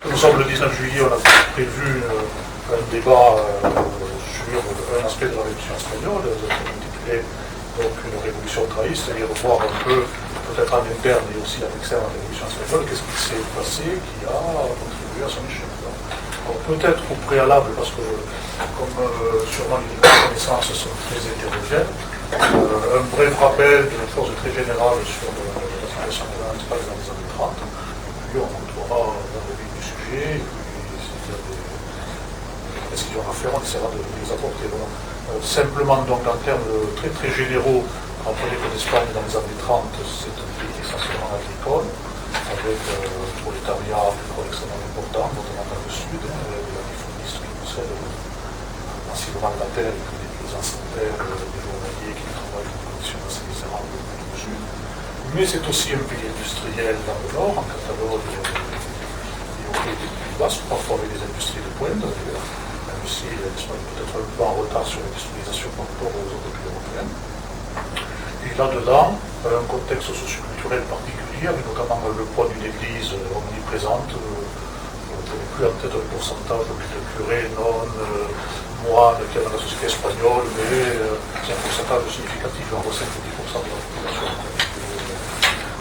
Nous sommes le 19 juillet, on a prévu un débat sur un aspect de la révolution espagnole, intitulé donc une révolution trahie, c'est-à-dire voir un peu, peut-être en interne et aussi à l'externe de la révolution espagnole, qu'est-ce qui s'est passé qui a contribué à son échec. Alors peut-être au préalable, parce que comme sûrement les connaissances sont très hétérogènes, un bref rappel d'une chose très générale sur l'Assemblée nationale espagnole dans les années 30, puis on retrouvera dans le vif du sujet, et puis s'il y a des précisions à faire, on essaiera de les apporter. Donc, simplement, donc, en termes très très généraux, rappeler que l'Espagne dans les années 30, c'est un pays essentiellement agricole, avec un prolétariat agricole extrêmement important, notamment dans le sud, les latifundistes qui possèdent massivement la terre, et puis des paysans sans terre, des journaliers qui travaillent dans des conditions assez misérables dans le sud. Mais c'est aussi un pays industriel dans le nord, en Catalogne et au Pays des Pays-Basques, parfois avec des industries de pointe d'ailleurs, même si l'Espagne est peut-être un peu en retard sur l'industrialisation par rapport aux autres pays européens. Et là-dedans, un contexte socioculturel particulier, avec notamment le poids d'une église omniprésente. Je n'ai plus en tête un pourcentage de curés, nonnes, moines qu'il y a dans la société espagnole, mais c'est un pourcentage significatif, genre 5 ou 10% de la population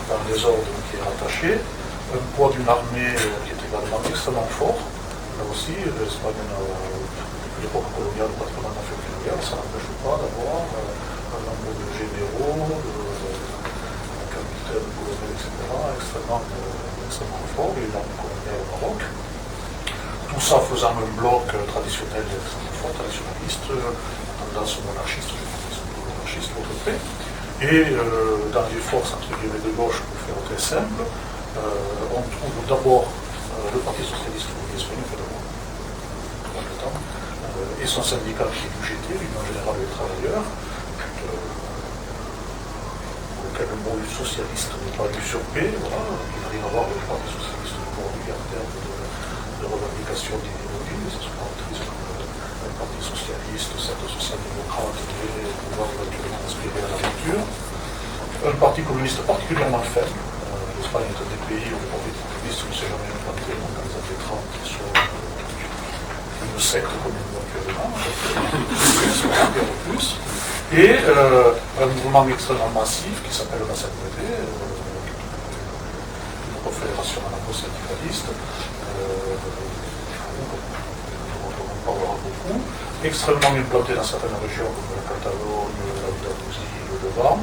dans les ordres qui est rattaché. Un poids d'une armée qui est également extrêmement fort. Là aussi, l'Espagne, depuis l'époque coloniale, pratiquement n'a fait aucune guerre, ça n'empêche pas d'avoir un nombre de généraux, de capitaines, colonels, etc., extrêmement fort, et l'armée coloniale au Maroc. Tout ça faisant un bloc traditionnel extrêmement fort, traditionnaliste, tendance monarchiste, monarchiste, l'autre côté. Et dans les forces entre guillemets de gauche, pour faire très simple, on trouve d'abord le Parti socialiste ouvrier espagnol, et son syndicat qui est l'UGT, l'Union générale des travailleurs, auquel le mot socialiste n'est pas usurpé, voilà, il n'a rien à voir avec le Parti socialiste d'aujourd'hui en termes de revendication d'idéologie, ça se caractérise comme un Parti socialiste, certes social-démocrate, mais pouvoir éventuellement inspirer à l'aventure. Un Parti communiste particulièrement faible. L'Espagne est un des pays où le Parti communiste ne s'est jamais implanté, donc dans les années 30, ils sont une secte comme nous actuellement, plus. Et un mouvement extrêmement massif qui s'appelle la CNPD, une confédération anarcho-syndicaliste, dont on parlera beaucoup, extrêmement implanté dans certaines régions comme la Catalogne, l'Andalousie, le Levant,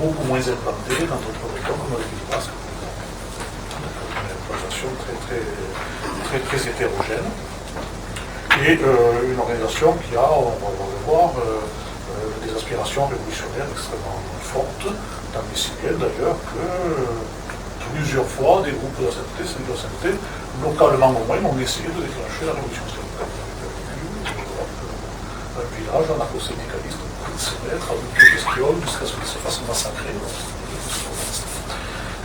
beaucoup moins implanté dans d'autres régions comme le Pays Basque. Donc une implantation très hétérogène. Et une organisation qui a, on va le voir, des aspirations révolutionnaires extrêmement fortes, tant et si bien d'ailleurs que plusieurs fois des groupes de la CNT, localement au moins, ont essayé de déclencher la révolution syndicale. Un village anarcho-syndicaliste peut se mettre à une question jusqu'à ce qu'il se fasse massacrer.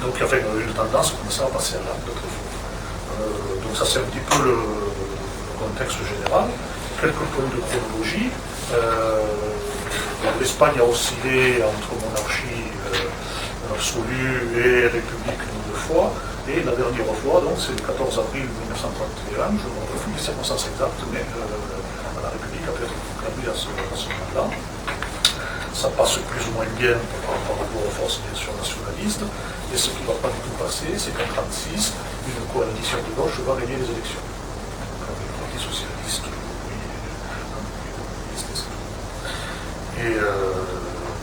Donc il y avait une tendance comme ça à passer à l'acte très fort. Donc ça c'est un petit peu le contexte général. Quelques points de chronologie. L'Espagne a oscillé entre monarchie absolue et république une fois, et la dernière fois, donc c'est le 14 avril 1931, je me refuse les circonstances exactes, mais la République a pu être proclamée à ce moment-là. Ça passe plus ou moins bien par rapport aux forces bien sûr nationalistes, et ce qui ne va pas du tout passer, c'est qu'en 1936, une coalition de gauche va gagner les élections. Donc, le Parti socialiste, oui, et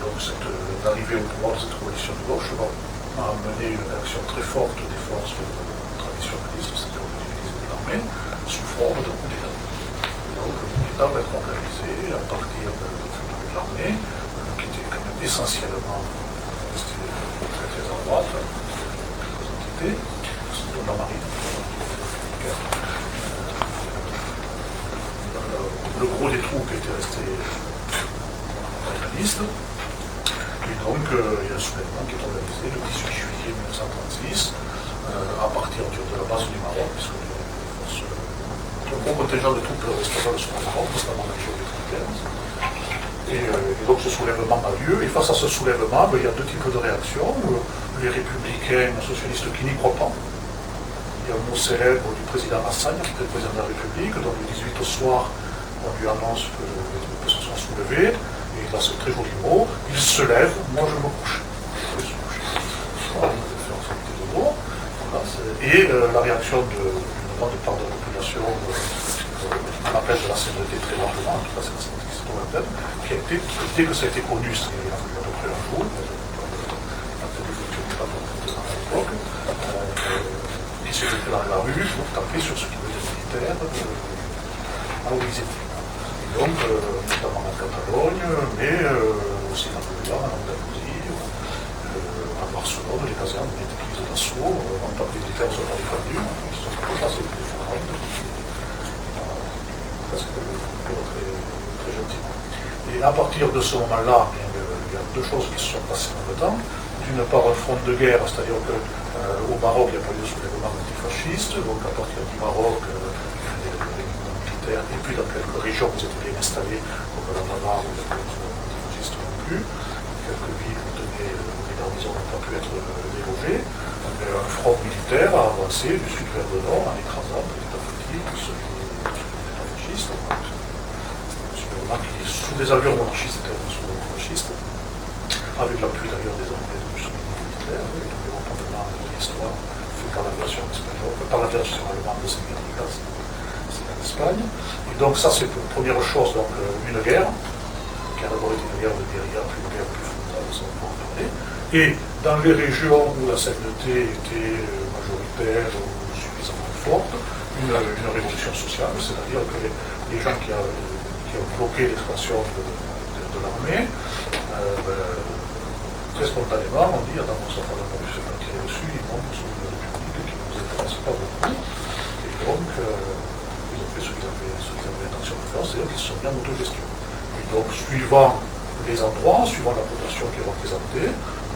donc cette arrivée au pouvoir de cette coalition de gauche va amener une réaction très forte des forces traditionnalistes, c'est-à-dire de l'armée, sous forme de coup d'État. Donc le coup d'État va être organisé à partir de l'armée, qui était quand même essentiellement très à droite, quelques entités, dont la marine. Le gros des troupes était resté réaliste. Et donc, il y a un soulèvement qui est organisé le 18 juillet 1936, à partir de la base du Maroc, puisque un gros contingent de troupes espagnoles sont au Maroc, notamment la région métropolitaine. Et donc ce soulèvement a lieu, et face à ce soulèvement, il y a deux types de réactions. Les républicains socialistes qui n'y croient pas, il y a un mot célèbre du président Hassan, qui était le président de la République, donc le 18 au soir, on lui annonce que les troupes se sont soulevées, et il a ce très joli mot, il se lève, moi je me couche. Il se couche. Voilà, il fait en sorte de mots. Voilà, et la réaction d'une grande part de la population, on appelle de la CNT très largement, en tout cas c'est la CNT qui se trouve à tête, qui a été, dès que ça a été connu, c'est il a fallu à peu près un jour, ils se étaient dans la rue pour taper sur ce qui veut dire militaire à où ils étaient. Et donc, notamment en Catalogne, mais aussi dans le Béarn, en Andalousie, à Barcelone, les casernes ont été prises d'assaut, en tant que les militaires sont défendus, ils se sont passés des fourrades. C'était très, très gentil. Et à partir de ce moment-là, il y a deux choses qui se sont passées dans le temps. D'une part, un front de guerre, c'est-à-dire qu'au Maroc, il n'y a pas eu de soulèvement antifasciste, donc à partir du Maroc, les militaires, et puis dans quelques régions où ils étaient bien installés, comme la Navarre, où il n'y a pas eu de antifasciste non plus, quelques villes où les garnisons n'ont pas pu être dérogées, un front militaire a avancé du sud vers le nord en écrasant petit à petit ceux qui étaient fascistes. Sous des avions monarchistes et sous des monarchistes, avec l'appui d'ailleurs des Anglais de Mussolini militaire, et le développement de l'histoire fait par la version espagnole, par la version allemande de ces guerres, c'est en Espagne. Et donc ça c'est une première chose, donc une guerre, qui a d'abord été une guerre de guérilla, puis une guerre plus frontale, ça on peut en parler. Et dans les régions où la CNT était majoritaire ou suffisamment forte, une révolution sociale, c'est-à-dire que les gens qui ont bloqué l'expansion de l'armée, très spontanément, on dit, attends, ça va pas se faire tirer dessus, ils montent sur une république qui ne nous intéresse pas beaucoup. Et donc, ils ont fait ce qu'ils avaient l'intention de faire, c'est-à-dire qu'ils se sont mis en autogestion. Et donc, suivant les endroits, suivant la population qui est représentée,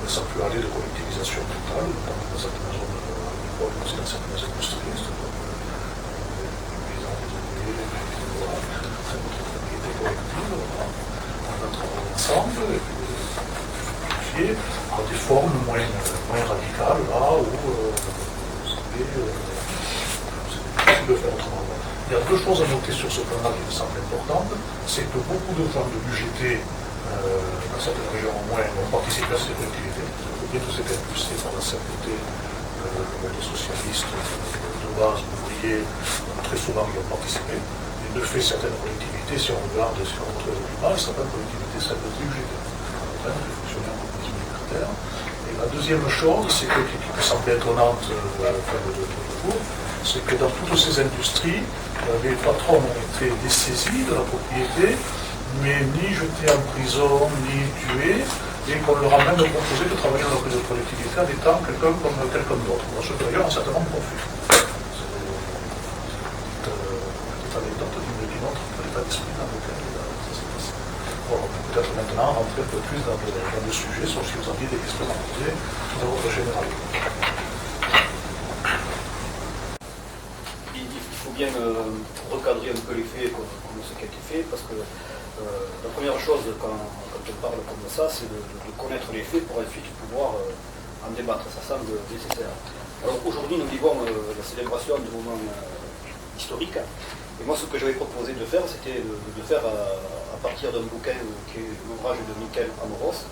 ça peut aller de collectivisation totale, notamment dans certaines zones agricoles, mais aussi dans certaines industries, c'est-à-dire les paysans, les ouvriers, les propriétés collectives, on va travailler ensemble, et puis à des formes moins radicales, là où c'est difficile de faire autrement. Il y a deux choses à noter sur ce plan-là qui me semblent importantes, c'est que beaucoup de gens de l'UGT, dans certaines régions au moins, ont participé à ces collectivités. Et tout s'est impulsé par la CNT, les socialistes de base, ouvriers, très souvent y ont participé. Et de fait, certaines collectivités, si on regarde, si on retrouve les documents, elles s'appellent collectivités celles de l'UGT. Qui fonctionnaient en communisme libertaire. Et la deuxième chose, c'est que, qui me semble étonnante de vous, c'est que dans toutes ces industries, les patrons ont été dessaisis de la propriété, mais ni jetés en prison, ni tués, et qu'on leur a même proposé de travailler dans la collectivité en étant quelqu'un comme quelqu'un d'autre. Ce que d'ailleurs, on certainement confus. C'est une petite anecdote d'une autre état d'esprit dans lequel ça s'est passé. Bon, peut-être maintenant rentrer un peu plus dans le sujet, sauf si vous aviez des questions à poser de votre général. Il faut bien recadrer un peu les faits comme ce qui a été fait, parce que la première chose quand on parle comme ça, c'est de connaître les faits pour ensuite pouvoir en débattre. Ça semble nécessaire. Alors aujourd'hui, nous vivons la célébration du moment historique. Et moi, ce que j'avais proposé de faire, c'était de faire à partir d'un bouquin qui est l'ouvrage de Michael Amoros,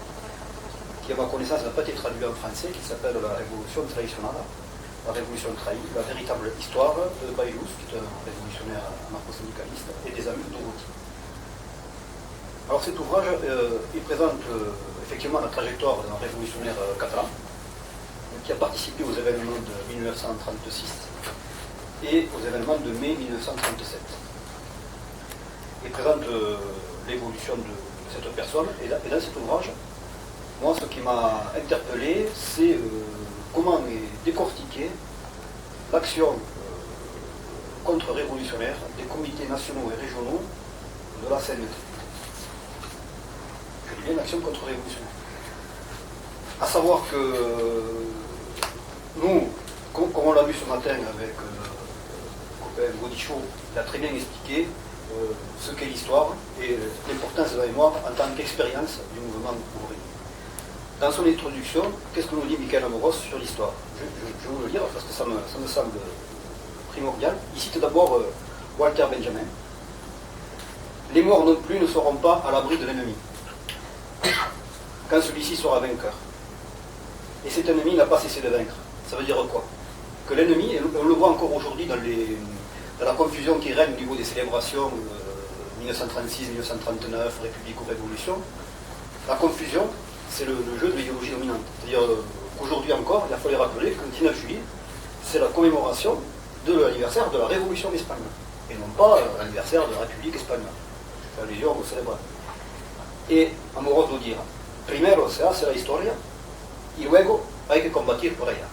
qui, à ma connaissance, n'a pas été traduit en français, qui s'appelle La Révolution traditionnelle, la Révolution trahie, la véritable histoire de Baïlous, qui est un révolutionnaire anarcho-syndicaliste, et des amis de Dorothy. Alors cet ouvrage, il présente effectivement la trajectoire d'un révolutionnaire catalan, qui a participé aux événements de 1936 et aux événements de mai 1937. Il présente l'évolution de cette personne, et dans cet ouvrage, moi ce qui m'a interpellé, c'est comment est décortiquée l'action contre-révolutionnaire des comités nationaux et régionaux de la CNT. Je dis bien l'action contre-révolutionnaire. À savoir que nous, comme on l'a vu ce matin avec le copain Godichaud, il a très bien expliqué ce qu'est l'histoire et l'importance de la mémoire en tant qu'expérience du mouvement ouvrier. dans son introduction, qu'est-ce que nous dit Michael Amoros sur l'histoire. Je vais vous le lire parce que ça me semble primordial. Il cite d'abord Walter Benjamin. Les morts non plus ne seront pas à l'abri de l'ennemi, quand celui-ci sera vainqueur. Et cet ennemi n'a pas cessé de vaincre. Ça veut dire quoi? Que l'ennemi, et on le voit encore aujourd'hui dans la confusion qui règne au niveau des célébrations 1936, 1939, République ou Révolution, la confusion, c'est le jeu de l'idéologie dominante. C'est-à-dire qu'aujourd'hui encore, il faut les rappeler que le 19 juillet, c'est la commémoration de l'anniversaire de la Révolution espagnole, et non pas l'anniversaire de la République espagnole. Je fais allusion au célèbre. Et Amoros lo dirá, primero se hace la historia, y luego hay que combatir por ella.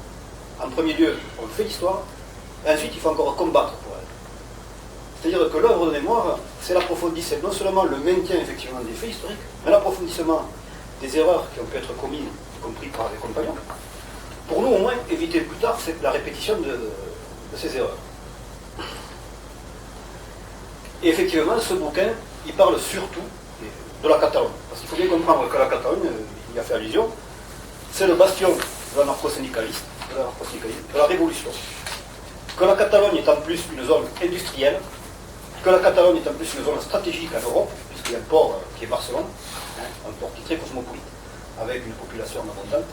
En premier lieu, on fait l'histoire, et ensuite il faut encore combattre pour elle. C'est-à-dire que l'œuvre de mémoire, c'est l'approfondissement, non seulement le maintien effectivement des faits historiques, mais l'approfondissement des erreurs qui ont pu être commises, y compris par les compagnons, pour nous au moins éviter plus tard la répétition de ces erreurs. Et effectivement, ce bouquin, il parle surtout de la Catalogne. Parce qu'il faut bien comprendre que la Catalogne, il y a fait allusion, c'est le bastion de l'anarcho-syndicalisme, de la révolution. Que la Catalogne est en plus une zone industrielle, que la Catalogne est en plus une zone stratégique en Europe, puisqu'il y a un port qui est Barcelone, un port qui est très cosmopolite, avec une population abondante,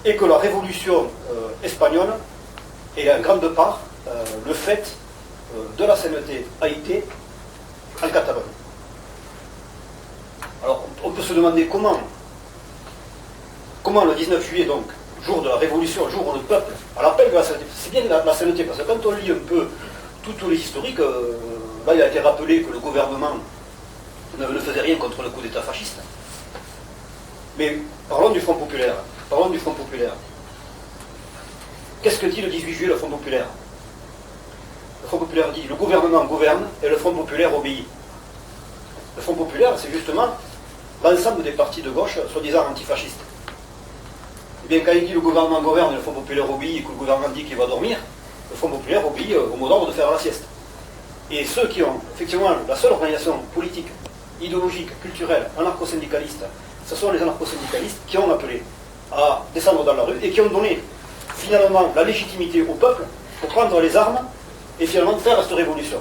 et que la révolution espagnole est en grande part le fait de la CNT Haïté en Catalogne. Alors on peut se demander comment le 19 juillet, donc, jour de la révolution, jour où le peuple, à l'appel de la CNT, c'est bien la CNT, parce que quand on lit un peu tous les historiques, là il a été rappelé que le gouvernement ne faisait rien contre le coup d'État fasciste. Mais parlons du Front populaire. Parlons du Front populaire. Qu'est-ce que dit le 18 juillet le Front populaire? Le Front populaire dit le gouvernement gouverne et le Front populaire obéit. Le Front populaire, c'est justement l'ensemble des partis de gauche, soi-disant antifascistes. Eh bien, quand il dit le gouvernement gouverne et le Front populaire obéit et que le gouvernement dit qu'il va dormir, le Front populaire obéit au mot d'ordre de faire la sieste. Et ceux qui ont, effectivement, la seule organisation politique, idéologique, culturelle, anarcho-syndicaliste, ce sont les anarcho-syndicalistes qui ont appelé à descendre dans la rue et qui ont donné finalement la légitimité au peuple pour prendre les armes et finalement faire cette révolution.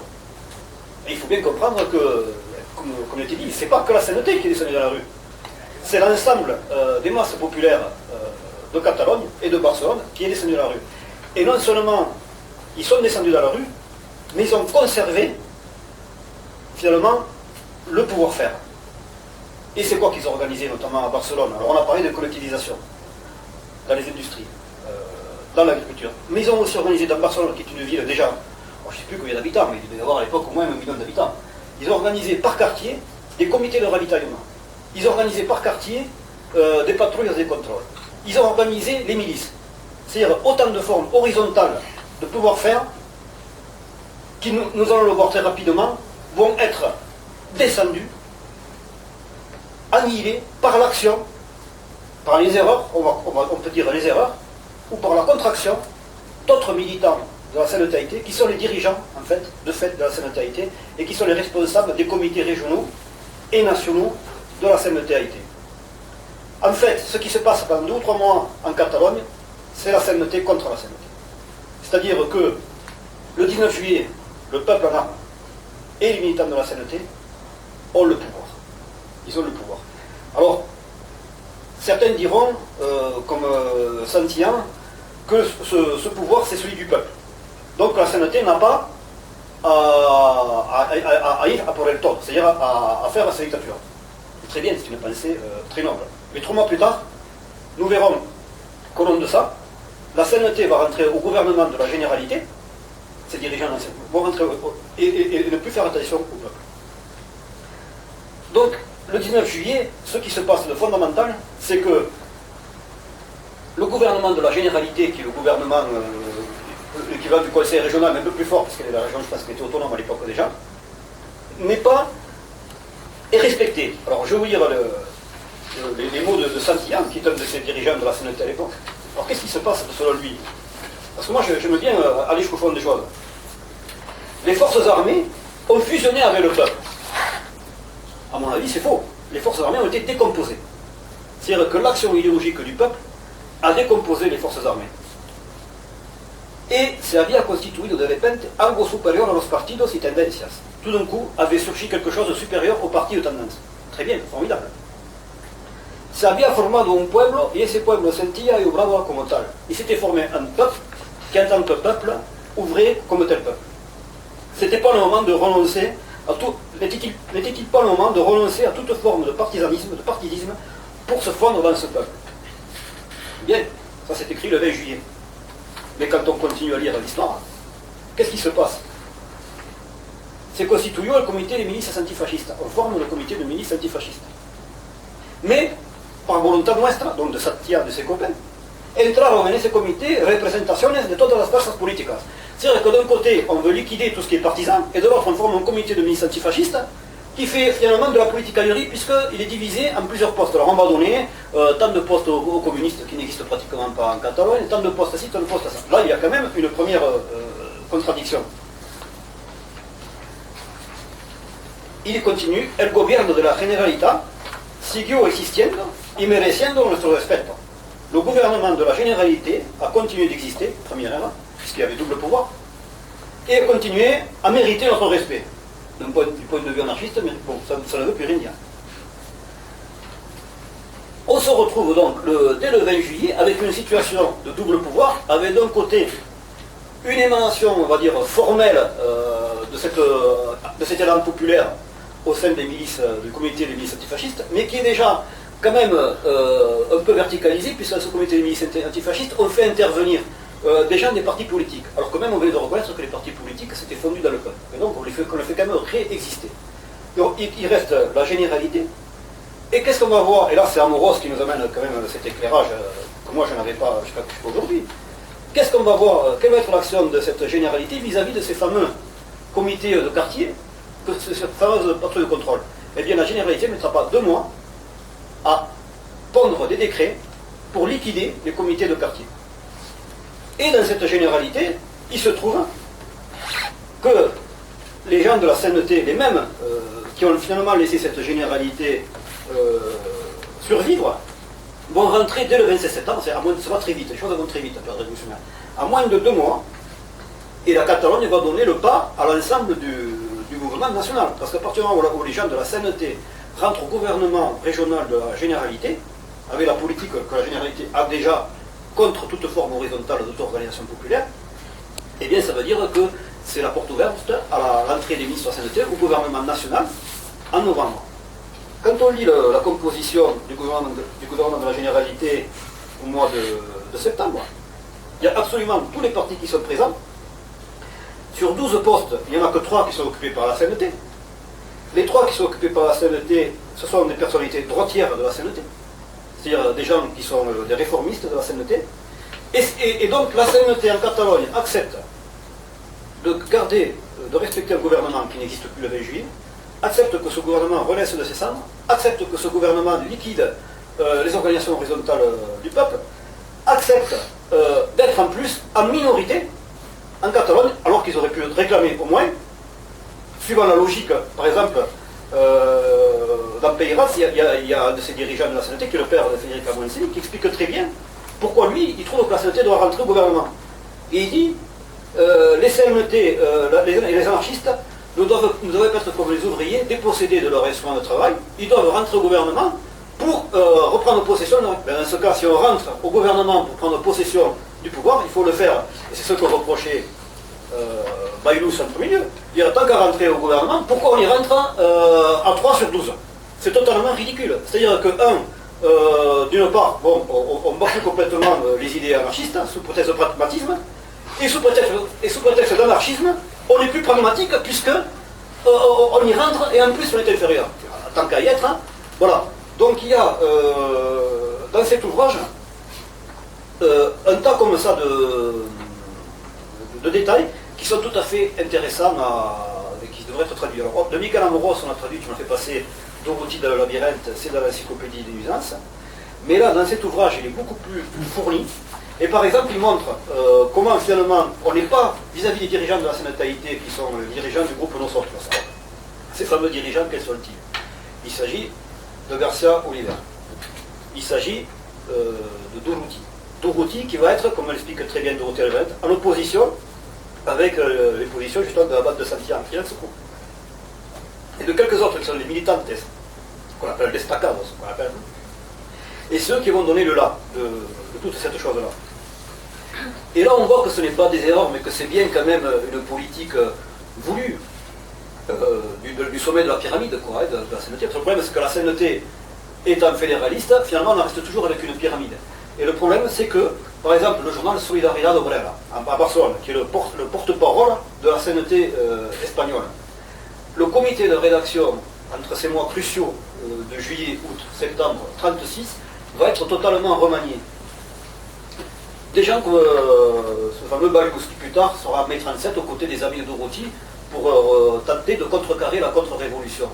Et il faut bien comprendre que, comme il a été dit, c'est pas que la CNT qui est descendue dans la rue, c'est l'ensemble des masses populaires de Catalogne et de Barcelone qui est descendu dans la rue. Et non seulement ils sont descendus dans la rue, mais ils ont conservé finalement le pouvoir-faire. Et c'est quoi qu'ils ont organisé, notamment à Barcelone? Alors on a parlé de collectivisation dans les industries, dans l'agriculture. Mais ils ont aussi organisé dans Barcelone, qui est une ville déjà, je ne sais plus combien d'habitants, mais il devait y avoir à l'époque au moins 1 million d'habitants. Ils ont organisé par quartier des comités de ravitaillement. Ils ont organisé par quartier des patrouilles et des contrôles. Ils ont organisé les milices. C'est-à-dire autant de formes horizontales de pouvoir-faire qui, nous allons le voir très rapidement, vont être descendues, annihilées par l'action, par les erreurs, on peut dire les erreurs, ou par la contraction d'autres militants de la CNT qui sont les dirigeants, en fait, de la CNT et qui sont les responsables des comités régionaux et nationaux de la CNT. En fait, ce qui se passe pendant 2 ou 3 mois en Catalogne, c'est la CNT contre la CNT. C'est-à-dire que le 19 juillet, le peuple en armes et les militants de la CNT ont le pouvoir. Ils ont le pouvoir. Alors, certains diront, comme Santillán, que ce pouvoir, c'est celui du peuple. Donc la CNT n'a pas à ir a por el todo, c'est-à-dire à faire sa dictature. Très bien, c'est une pensée très noble. Mais 3 mois plus tard, nous verrons qu'au nom de ça, la CNT va rentrer au gouvernement de la Généralité, ses dirigeants vont rentrer et ne plus faire attention au peuple. Donc, le 19 juillet, ce qui se passe de fondamental, c'est que le gouvernement de la Généralité, qui est le gouvernement l'équivalent du conseil régional, mais un peu plus fort, parce que la région, je pense qu'elle était autonome à l'époque déjà, est respecté. Alors, je vais vous lire les mots de Santillán, qui est un de ses dirigeants de la CNT à l'époque. Alors, qu'est-ce qui se passe selon lui? Parce que moi, j'aime bien aller jusqu'au fond des choses. Les forces armées ont fusionné avec le peuple. À mon avis, c'est faux. Les forces armées ont été décomposées. C'est-à-dire que l'action idéologique du peuple a décomposé les forces armées. Et se había constituido de repente algo superior a los partidos y tendencias. Tout d'un coup, avait surgi quelque chose de supérieur aux partis de tendance. Très bien, formidable. Se había formado un pueblo y ese pueblo sentía y obraba como tal. Il s'était formé un peuple qui, en tant que peuple, ouvrait comme tel peuple. C'était pas le moment de renoncer à tout. N'était-il pas le moment de renoncer à toute forme de partisanisme, de partidisme, pour se fondre dans ce peuple? Bien, ça c'est écrit le 20 juillet. Mais quand on continue à lire l'histoire, qu'est-ce qui se passe? Se constituyó el comité de milicias antifascistas. On forme le comité de milices antifascistas. Mais, par voluntad nuestra, donc de Satya, de ses copains, entraron en ese comité representaciones de todas las fuerzas políticas. C'est-à-dire que d'un côté, on veut liquider tout ce qui est partisan, et de l'autre, on forme un comité de milices antifascistes qui fait finalement de la politique alérie, puisqu'il est divisé en plusieurs postes. Alors on va donner tant de postes aux communistes qui n'existent pratiquement pas en Catalogne, tant de postes à ci, tant de postes à ça. Là, il y a quand même une première contradiction. Il continue, el gobierno de la Generalitat siguió existiendo y mereciendo nuestro respeto. Le gouvernement de la Généralité a continué d'exister, premièrement, puisqu'il y avait double pouvoir, et a continué à mériter notre respect. Du point de vue anarchiste, mais bon, ça ne veut plus rien dire. On se retrouve donc dès le 20 juillet avec une situation de double pouvoir, avec d'un côté une émanation, on va dire, formelle de cet élan populaire au sein des milices, du comité des milices antifascistes, mais qui est déjà quand même un peu verticalisé, puisque ce comité des milices antifascistes ont fait intervenir des gens des partis politiques, alors que même on venait de reconnaître que les partis politiques s'étaient fondus dans le peuple. Et donc on les fait quand même réexister. Donc il reste la généralité. Et qu'est-ce qu'on va voir? Et là c'est Amoros qui nous amène quand même cet éclairage que moi je n'avais pas jusqu'à aujourd'hui. Qu'est-ce qu'on va voir? Quelle va être l'action de cette généralité vis-à-vis de ces fameux comités de quartier, cette fameuse patrouille de contrôle? Eh bien la généralité ne mettra pas 2 mois à pondre des décrets pour liquider les comités de quartier. Et dans cette généralité, il se trouve que les gens de la CNT, les mêmes qui ont finalement laissé cette généralité survivre, vont rentrer dès le 27 septembre, ça va très vite, les choses vont très vite à moins de 2 mois, et la Catalogne va donner le pas à l'ensemble du mouvement national. Parce qu'à partir du moment où les gens de la CNT rentrent au gouvernement régional de la généralité, avec la politique que la généralité a déjà contre toute forme horizontale d'auto-organisation populaire, eh bien ça veut dire que c'est la porte ouverte à l'entrée des ministres de la CNT au gouvernement national en novembre. Quand on lit la composition du gouvernement de la généralité au mois de septembre, il y a absolument tous les partis qui sont présents. Sur 12 postes, il n'y en a que 3 qui sont occupés par la CNT. Les 3 qui sont occupés par la CNT, ce sont des personnalités droitières de la CNT. C'est-à-dire des gens qui sont des réformistes de la CNT. Et donc la CNT en Catalogne accepte de garder, de respecter un gouvernement qui n'existe plus le 20 juillet, accepte que ce gouvernement relaisse de ses cendres, accepte que ce gouvernement liquide les organisations horizontales du peuple, accepte d'être en plus en minorité en Catalogne, alors qu'ils auraient pu réclamer au moins, suivant la logique, par exemple, dans Peyras, il y a un de ces dirigeants de la CNT, qui est le père de Frédéric Amoncini, qui explique très bien pourquoi lui, il trouve que la CNT doit rentrer au gouvernement. Et il dit, les CNT, les anarchistes, ne doivent pas être comme les ouvriers, dépossédés de leur instrument de travail, ils doivent rentrer au gouvernement pour reprendre possession. Dans ce cas, si on rentre au gouvernement pour prendre possession du pouvoir, il faut le faire, et c'est ce que reprochait Baylous en premier lieu, dire tant qu'à rentrer au gouvernement, pourquoi on y rentre à 3 sur 12? C'est totalement ridicule. C'est-à-dire que, d'une part, bon, on bafue complètement les idées anarchistes, sous prétexte de pragmatisme, et sous prétexte d'anarchisme, on est plus pragmatique puisque on y rentre et en plus on est inférieur. Tant qu'à y être, hein, voilà. Donc il y a dans cet ouvrage un tas comme ça de détails qui sont tout à fait intéressants et qui devraient être traduits. Alors, de Miguel Amoros, on a traduit, tu m'as fait passer Dorothy dans le labyrinthe, c'est dans l'encyclopédie des nuisances. Mais là, dans cet ouvrage, il est beaucoup plus fourni. Et par exemple, il montre comment finalement on n'est pas vis-à-vis des dirigeants de la sénatalité qui sont les dirigeants du groupe Nosotros. Ces fameux dirigeants, quels sont-ils? Il s'agit de Garcia Oliver. il s'agit de Durruti. Durruti qui va être, comme l'explique très bien Dorothée Levent, en opposition avec les positions justement de la bande de Santiago, qui est secours. Et de quelques autres qui sont les militantes, qu'on appelle destacados, qu'on appelle, et ceux qui vont donner le là de toute cette chose-là. Et là on voit que ce n'est pas des erreurs, mais que c'est bien quand même une politique voulue du sommet de la pyramide, quoi, de la CNT. Le problème c'est que la CNT, étant fédéraliste, finalement on en reste toujours avec une pyramide. Et le problème c'est que, par exemple, le journal Solidaridad Obrera, à Barcelone, qui est le porte-parole de la CNT espagnole, le comité de rédaction, entre ces mois cruciaux de juillet, août, septembre 36, va être totalement remanié. Des gens comme ce fameux Balius, qui plus tard sera mai 37 aux côtés des amis de Durruti pour tenter de contrecarrer la contre-révolution.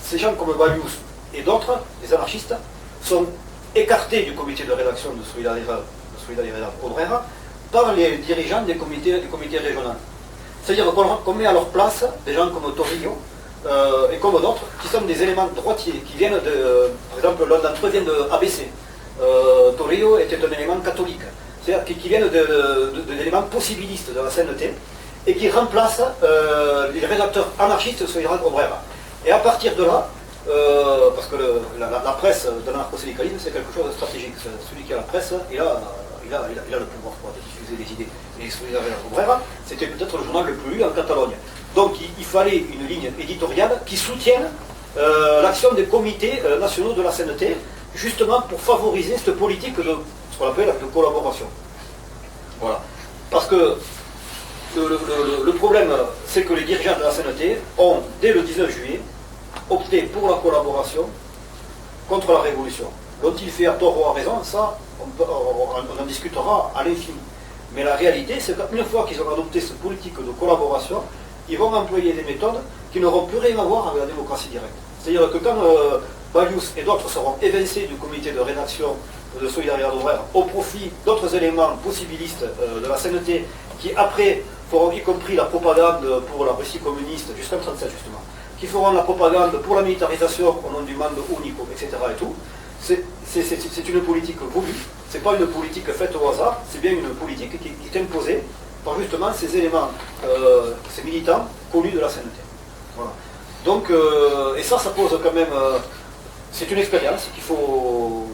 Ces gens comme Balius et d'autres, les anarchistes, sont écartés du comité de rédaction de Solidaridad Obrera par les dirigeants des comités régionaux. C'est-à-dire qu'on met à leur place des gens comme Torillo et comme d'autres, qui sont des éléments droitiers, qui viennent de, par exemple, l'un d'entre eux vient de ABC. Torillo était un élément catholique, c'est-à-dire qui viennent d'éléments possibilistes de la CNT et qui remplacent les rédacteurs anarchistes de Solidaridad Obrera. Et à partir de là, parce que la presse de l'anarcho-syndicalisme c'est quelque chose de stratégique. Celui qui a la presse, il a le pouvoir de diffuser des idées. Et Solidaridad Obrera, c'était peut-être le journal le plus lu en Catalogne. Donc il fallait une ligne éditoriale qui soutienne l'action des comités nationaux de la CNT, justement pour favoriser cette politique de ce qu'on appelle de collaboration. Voilà. Parce que le problème, c'est que les dirigeants de la CNT ont, dès le 19 juillet, opté pour la collaboration contre la révolution. L'ont-ils fait à tort ou à raison? Ça, on en discutera à l'infini. Mais la réalité, c'est qu'une fois qu'ils ont adopté cette politique de collaboration, ils vont employer des méthodes qui n'auront plus rien à voir avec la démocratie directe. C'est-à-dire que quand Balius et d'autres seront évincés du comité de rédaction de Solidaridad Obrera au profit d'autres éléments possibilistes de la CNT qui après feront y compris la propagande pour la Russie communiste, jusqu'en 1937 justement, qui feront la propagande pour la militarisation au nom du Mando Unico, etc. et tout, c'est une politique voulue, c'est pas une politique faite au hasard, c'est bien une politique qui est imposée par justement ces éléments, ces militants connus de la CNT. Voilà. Donc, et ça pose quand même, c'est une expérience qu'il faut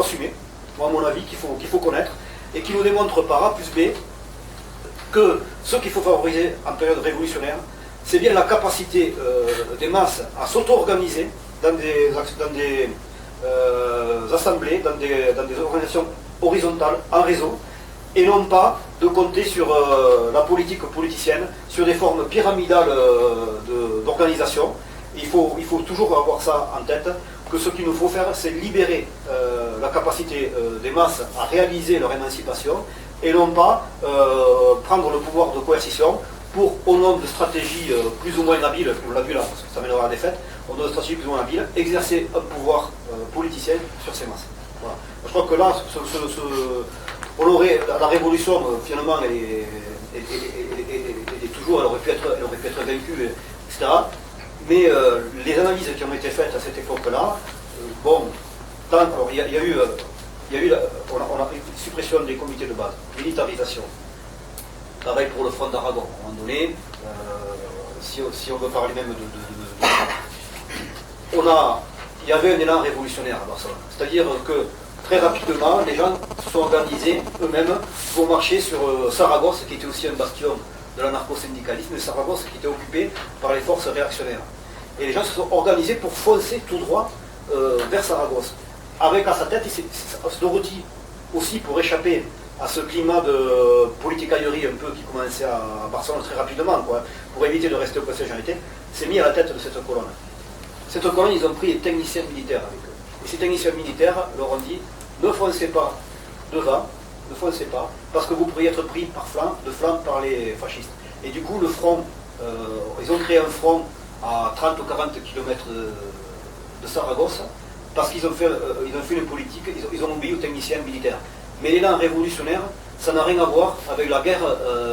assumer, moi à mon avis, qu'il faut connaître, et qui nous démontre par A plus B que ce qu'il faut favoriser en période révolutionnaire, c'est bien la capacité des masses à s'auto-organiser dans des assemblées, dans des organisations horizontales, en réseau, et non pas de compter sur la politique politicienne, sur des formes pyramidales d'organisation. Il faut toujours avoir ça en tête, que ce qu'il nous faut faire, c'est libérer la capacité des masses à réaliser leur émancipation, et non pas prendre le pouvoir de coercition pour, au nom de stratégies plus ou moins habiles, on l'a vu là, parce que ça mènera à la défaite, au nom de stratégies plus ou moins habiles, exercer un pouvoir politicien sur ces masses. Voilà. Je crois que là, la révolution, finalement, elle aurait pu être vaincue, etc. Mais les analyses qui ont été faites à cette époque-là, il y a eu une suppression des comités de base, militarisation. Pareil pour le front d'Aragon, à un moment donné, si on veut parler même il y avait un élan révolutionnaire à Barcelone. C'est-à-dire que très rapidement, les gens se sont organisés eux-mêmes pour marcher sur Saragosse, qui était aussi un bastion de l'anarcho-syndicalisme, et Saragosse qui était occupé par les forces réactionnaires. Et les gens se sont organisés pour foncer tout droit vers Saragosse. Avec à sa tête, Durruti aussi, pour échapper à ce climat de politicaillerie un peu qui commençait à Barcelone très rapidement, quoi, pour éviter de rester au Conseil général, s'est mis à la tête de cette colonne. Cette colonne, ils ont pris des techniciens militaires avec eux. Et ces techniciens militaires leur ont dit, ne foncez pas devant, ne foncez pas, parce que vous pourriez être pris de flanc par les fascistes. Et du coup, le front, ils ont créé un front à 30 ou 40 km de Saragosse, parce qu'ils ont fait une politique, ils ont obéi aux techniciens militaires. Mais l'élan révolutionnaire, ça n'a rien à voir avec la guerre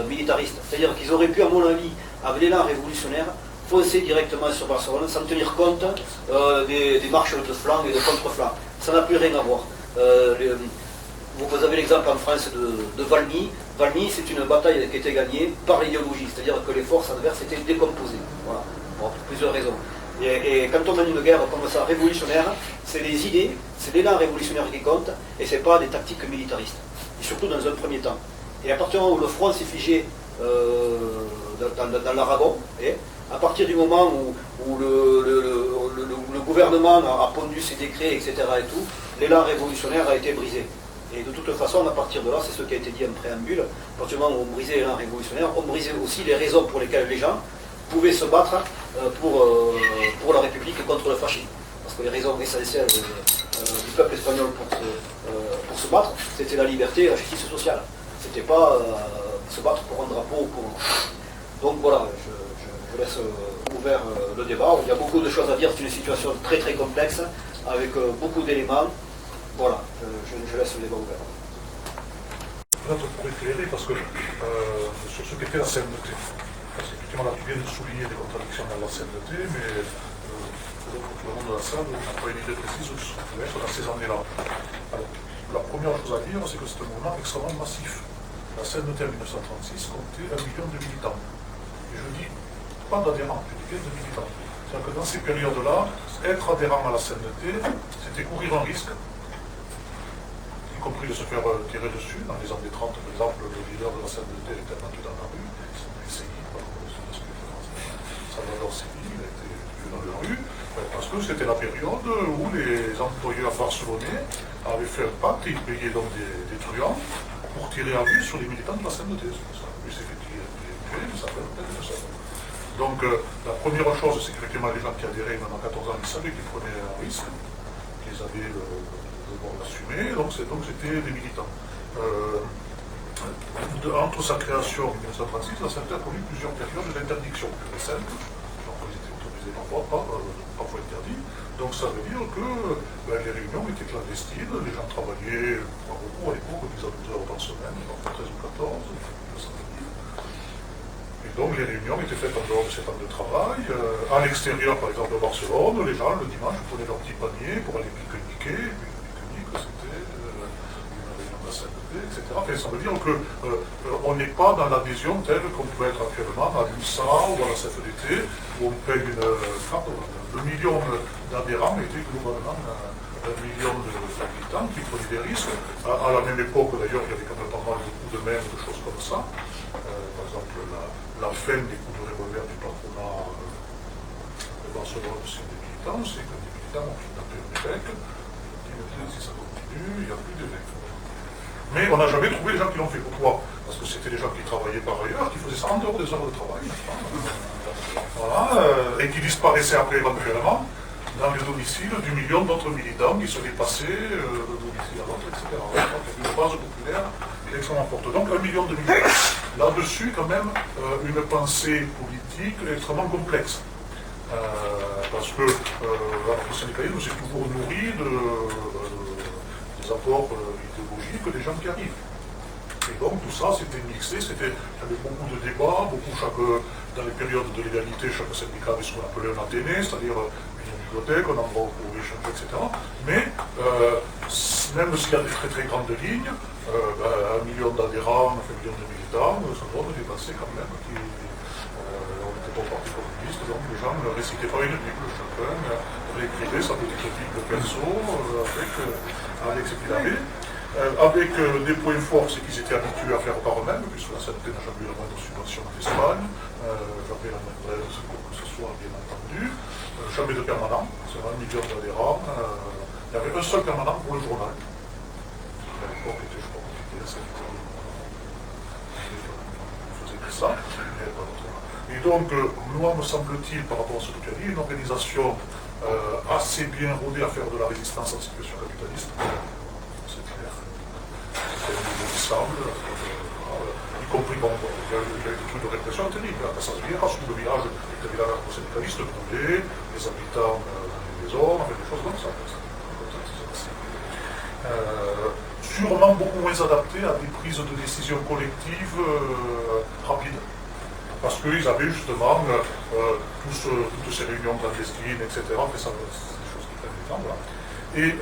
militariste. C'est-à-dire qu'ils auraient pu, à mon avis, avec l'élan révolutionnaire, foncer directement sur Barcelone sans tenir compte des marches de flanc et de contre-flanc. ça n'a plus rien à voir. Vous avez l'exemple en France de Valmy. Valmy, c'est une bataille qui a été gagnée par l'idéologie, c'est-à-dire que les forces adverses étaient décomposées. Voilà, pour plusieurs raisons. Et quand on mène une guerre comme ça, révolutionnaire, c'est les idées, c'est l'élan révolutionnaire qui compte, et ce n'est pas des tactiques militaristes. Et surtout dans un premier temps. Et à partir du moment où le front s'est figé dans l'Aragon, et à partir du moment où le gouvernement a pondu ses décrets, etc., et tout, l'élan révolutionnaire a été brisé. Et de toute façon, à partir de là, c'est ce qui a été dit en préambule, à partir du moment où on brisait l'élan révolutionnaire, on brisait aussi les raisons pour lesquelles les gens pouvaient se battre pour la République et contre le fascisme. Parce que les raisons essentielles du peuple espagnol pour se battre, c'était la liberté et la justice sociale. C'était pas se battre pour un drapeau ou pour un... Donc voilà, je laisse ouvert le débat. Il y a beaucoup de choses à dire, c'est une situation très très complexe, avec beaucoup d'éléments. Voilà, je laisse le débat ouvert. Peut-être pour éclairer, parce que sur ce qu'était la CNDT, parce qu'effectivement là tu viens de souligner des contradictions dans la CNDT, mais tout le monde de la salle n'a pas une idée précise de ce que pouvait être dans ces années-là. Alors, la première chose à dire, c'est que c'est un mouvement extrêmement massif. La CNDT en 1936 comptait 1 million de militants. Et je dis pas d'adhérents, je dis bien de militants. C'est-à-dire que dans ces périodes-là, être adhérent à la CNDT, c'était courir un risque, y compris de se faire tirer dessus. Dans les années 30, par exemple, le leader de la CNDT était battu dans la rue, il s'est essayé par Salvador Seguí, il a été tué dans la rue, parce que c'était la période où les employeurs barcelonais avaient fait un pacte et ils payaient donc des truands pour tirer à vue sur les militants de la CNDT. Lui s'est fait tuer, mais ça fait peut-être de ça. Donc la première chose, c'est qu'effectivement les gens qui adhéraient, même à 14 ans, ils savaient qu'ils prenaient un risque, qu'ils avaient devoir l'assumer, donc c'était des militants. Entre sa création en 1936, la CNDT a connu plusieurs périodes d'interdiction pure et simple. Ils étaient autorisés parfois interdits. Donc ça veut dire que les réunions étaient clandestines, les gens travaillaient pas beaucoup à l'époque, 10 à 12 heures par semaine, 13 ou 14, et donc les réunions étaient faites en dehors de ces temps de travail. À l'extérieur, par exemple, de Barcelone, les gens le dimanche prenaient leur petit panier pour aller pique-niquer. C'était une réunion de la CNDT, etc. Et ça veut dire qu'on n'est pas dans l'adhésion telle qu'on peut être actuellement à l'UNSA ou à la CFDT, où on paye le million d'adhérents était globalement 1 million de militants qui prenaient des risques. À la même époque, d'ailleurs, il y avait quand même pas mal de coups de main, de choses comme ça. Par exemple, la fin des coups de revolver du patronat de Barcelone, c'est des militants, c'est que des militants ont kidnappé un évêque. Si ça continue, il n'y a plus d'évêques. Mais on n'a jamais trouvé les gens qui l'ont fait. Pourquoi? Parce que c'était des gens qui travaillaient par ailleurs, qui faisaient ça en dehors des heures de travail. Voilà, et qui disparaissaient après éventuellement dans les domiciles du million d'autres militants qui se dépassaient de domicile à l'autre, etc. Donc il y a une base populaire qui est extrêmement forte. Donc 1 million de militants. Là-dessus, quand même, une pensée politique extrêmement complexe. Parce que le syndicalisme s'est toujours nourri des apports idéologiques des gens qui arrivent. Et donc tout ça, c'était mixé, il y avait beaucoup de débats, dans les périodes de l'égalité, chaque syndicat avait ce qu'on appelait un athénée, c'est-à-dire une bibliothèque, un endroit où on pouvait échanger, etc. Mais même s'il y a des très très grandes lignes, 1 million d'adhérents, 1 million de militants, ça doit dépasser quand même. On n'était pas au Parti communiste, donc les gens ne récitaient pas une Bible, chacun réécrivait sa petite Bible perso avec ce qu'il avait. Avec des points forts, c'est qu'ils étaient habitués à faire par eux-mêmes, puisque la CNDT n'a jamais eu la moindre subvention d'Espagne, jamais la moindre aide de secours que ce soit, bien entendu, jamais de permanent, c'est 1 million d'adhérents. Il y avait un seul permanent pour le journal. À l'époque, était, je crois, compliqué, la CNDT. On faisait que ça, mais pas d'autre. Et donc, moi, me semble-t-il, par rapport à ce que tu as dit, une organisation assez bien rodée à faire de la résistance en situation capitaliste. Y compris, il y a eu des trucs de répression terribles. À Casasviejas, sous le village syndicaliste brûlé, les habitants des maisons, des choses comme ça. Sûrement beaucoup moins adapté à des prises de décision collectives rapides. Parce qu'ils avaient justement toutes ces réunions clandestines, etc. Mais ça, c'est des choses qui prennent du temps. Voilà. Et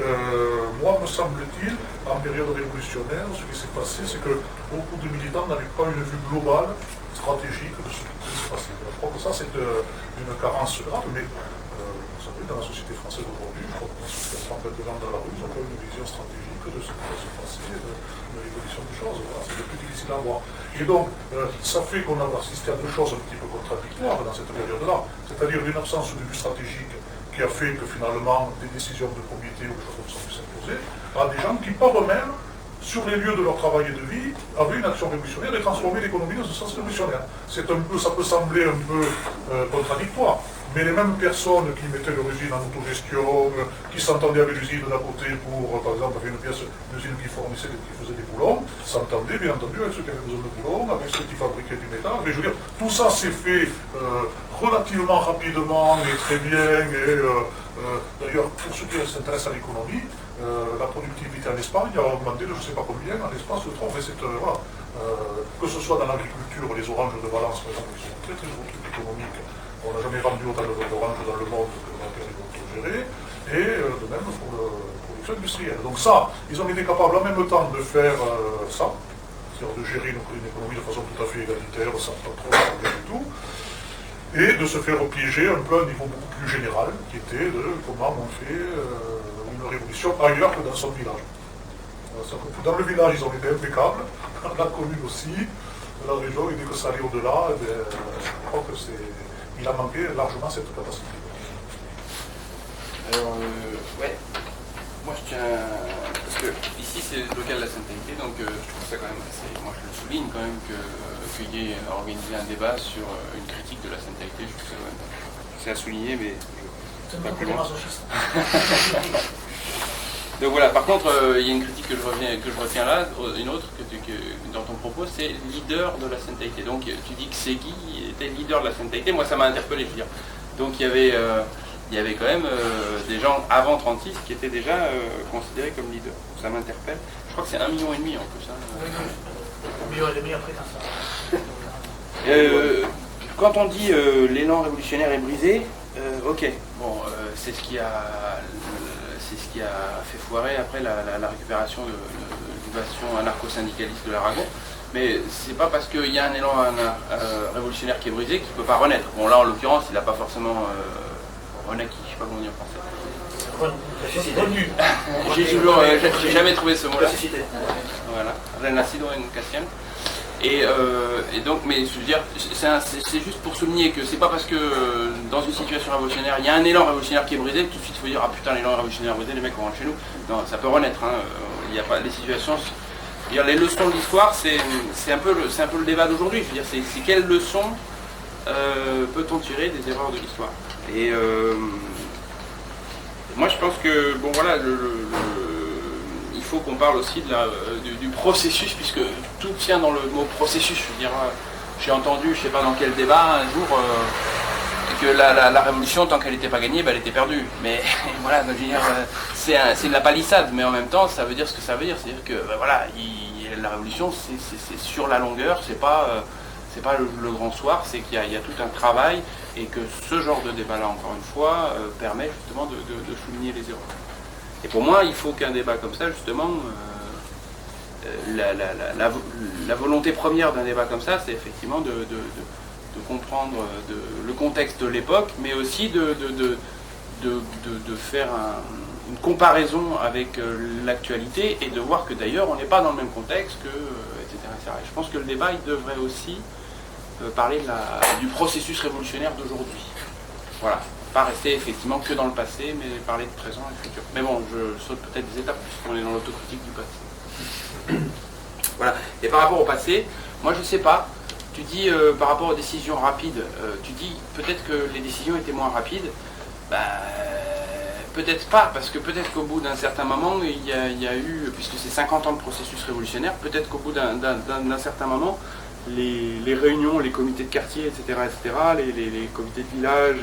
moi, me semble-t-il, en période révolutionnaire, ce qui s'est passé, c'est que beaucoup de militants n'avaient pas une vue globale, stratégique de ce qui pouvait se passer. Je crois que ça, c'est une carence grave, mais vous savez, dans la société française aujourd'hui, je crois que ceux qui sont maintenant dans la rue, ils n'ont pas une vision stratégique de ce qui va se passer, d'une évolution des choses. Voilà, c'est plus difficile à voir. Et donc, ça fait qu'on a assisté à deux choses un petit peu contradictoires dans cette période-là, c'est-à-dire une absence de vue stratégique qui a fait que finalement des décisions de comité ou des choses comme ça puissent s'imposer à des gens qui, par eux-mêmes, sur les lieux de leur travail et de vie, avaient une action révolutionnaire et transformaient l'économie dans un sens révolutionnaire. Ça peut sembler un peu contradictoire, mais les mêmes personnes qui mettaient leur usine en autogestion, qui s'entendaient avec l'usine d'à côté pour, par exemple, avec une usine qui fournissait, qui faisait des boulons, s'entendaient bien entendu avec ceux qui avaient besoin de boulons, avec ceux qui fabriquaient du métal. Mais je veux dire, tout ça s'est fait relativement rapidement et très bien. Et d'ailleurs, pour ceux qui s'intéressent à l'économie, la productivité en Espagne a augmenté de je ne sais pas combien en l'espace de 3 voilà. Que ce soit dans l'agriculture, les oranges de Valence, par exemple, qui sont très très gros trucs économiques. On n'a jamais vendu autant d'oranges dans le monde que dans lequel ils ont géré, et de même pour la production industrielle. Donc ça, ils ont été capables en même temps de faire ça, c'est-à-dire de gérer une économie de façon tout à fait égalitaire, sans pas trop changer du tout, et de se faire piéger un peu à un niveau beaucoup plus général, qui était de comment on fait une révolution ailleurs que dans son village. Dans le village, ils ont été impeccables, dans la commune aussi, dans la région, et dès que ça allait au-delà, je crois que il a manqué largement cette capacité. Alors, ouais, moi je tiens, parce que ici c'est le local de la Sainte-Trinité, donc je trouve ça quand même assez, moi je le souligne quand même qu'il y ait organisé un débat sur une critique de la Sainte-Trinité, je trouve ça quand même, c'est à souligner, mais C'est pas beaucoup plus de loin. masochistes. Donc voilà, par contre, il y a une critique que je retiens là, une autre dans ton propos, c'est leader de la Sainte-Trinité. Donc tu dis que Ségui était leader de la Sainte-Trinité, moi ça m'a interpellé, je veux dire. Donc il y avait quand même des gens avant 36 qui étaient déjà considérés comme leaders. Ça m'interpelle. Je crois que c'est 1,5 million en plus. Hein. Oui, le meilleur prétendant. Quand on dit l'élan révolutionnaire est brisé, ok, bon, c'est ce qui a fait foirer après la récupération du bastion anarcho-syndicaliste de l'Aragon. Mais c'est pas parce qu'il y a un élan révolutionnaire qui est brisé qu'il ne peut pas renaître. Bon là en l'occurrence il n'a pas forcément renaquis, je ne sais pas comment dire en français. Revenu. J'ai jamais trouvé ce mot-là. Ressuscité. Voilà, renacido en castellano. Et donc, mais je veux dire, c'est juste pour souligner que c'est pas parce que dans une situation révolutionnaire, il y a un élan révolutionnaire qui est brisé, que tout de suite il faut dire ah putain l'élan révolutionnaire est brisé, les mecs vont rentrer chez nous. Non, ça peut renaître. Hein. Il n'y a pas les situations. Dire, les leçons de l'histoire, c'est un peu le débat d'aujourd'hui. Je veux dire, c'est quelles leçons peut-on tirer des erreurs de l'histoire. Et moi je pense que bon voilà il faut qu'on parle aussi du processus, puisque tout tient dans le mot processus. Je veux dire, j'ai entendu, je ne sais pas dans quel débat, un jour, que la révolution, tant qu'elle n'était pas gagnée, elle était perdue. Mais voilà, je veux dire, c'est de la palissade, mais en même temps, ça veut dire ce que ça veut dire. C'est-à-dire que voilà, la révolution, c'est sur la longueur, c'est pas le grand soir, c'est qu'il y a tout un travail, et que ce genre de débat-là, encore une fois, permet justement de souligner les erreurs. Et pour moi, il faut qu'un débat comme ça, justement, la volonté première d'un débat comme ça, c'est effectivement de comprendre le contexte de l'époque, mais aussi de faire une comparaison avec l'actualité, et de voir que d'ailleurs, on n'est pas dans le même contexte, etc., etc. Et je pense que le débat, il devrait aussi parler du processus révolutionnaire d'aujourd'hui. Voilà. Pas rester effectivement que dans le passé, mais parler de présent et de futur. Mais bon, je saute peut-être des étapes, puisqu'on est dans l'autocritique du passé. Voilà. Et par rapport au passé, moi je sais pas, tu dis par rapport aux décisions rapides, tu dis peut-être que les décisions étaient moins rapides. Peut-être pas, parce que peut-être qu'au bout d'un certain moment, il y a eu, puisque c'est 50 ans de processus révolutionnaire, peut-être qu'au bout d'un certain moment, les réunions, les comités de quartier, etc., les comités de village,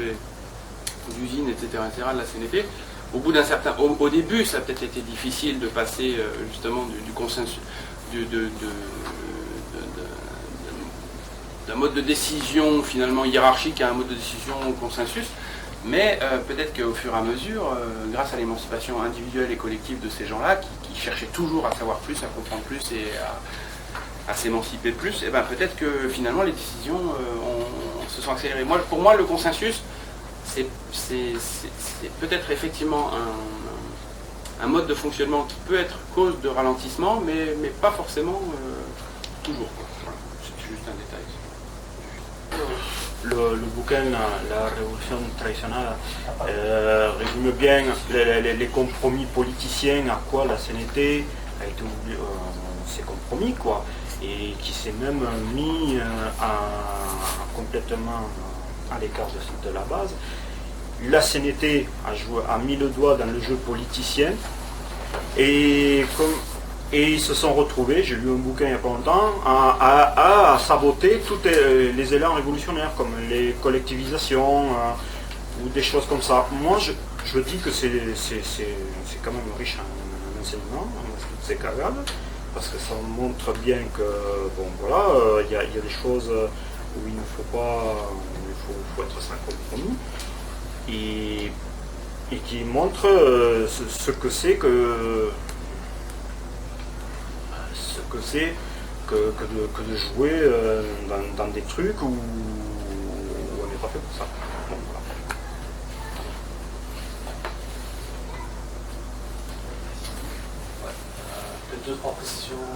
d'usines, etc., de la CNT, au bout d'un certain... Au début, ça a peut-être été difficile de passer justement du consensus, d'un mode de décision finalement hiérarchique à un mode de décision consensus, Mais peut-être qu'au fur et à mesure, grâce à l'émancipation individuelle et collective de ces gens-là, qui cherchaient toujours à savoir plus, à comprendre plus et à s'émanciper plus, et ben peut-être que finalement les décisions se sont accélérées. Pour moi, le consensus, c'est peut-être effectivement un mode de fonctionnement qui peut être cause de ralentissement, mais pas forcément toujours. Voilà. C'est juste un détail. Le bouquin La Révolution traditionnelle résume bien les compromis politiciens à quoi la CNT a été s'est compromis, quoi, et qui s'est même mis complètement à l'écart de la base. La CNT a mis le doigt dans le jeu politicien et ils se sont retrouvés, j'ai lu un bouquin il n'y a pas longtemps, à saboter tous les élans révolutionnaires comme les collectivisations ou des choses comme ça. Moi je dis que c'est quand même riche en enseignement, toutes ces cagades, parce que ça montre bien que bon voilà, il y a des choses où il ne faut pas, il faut être sans compromis. Et qui montre ce que c'est que de jouer dans des trucs où on n'est pas fait pour ça. Bon, voilà. Peut-être 2-3 précisions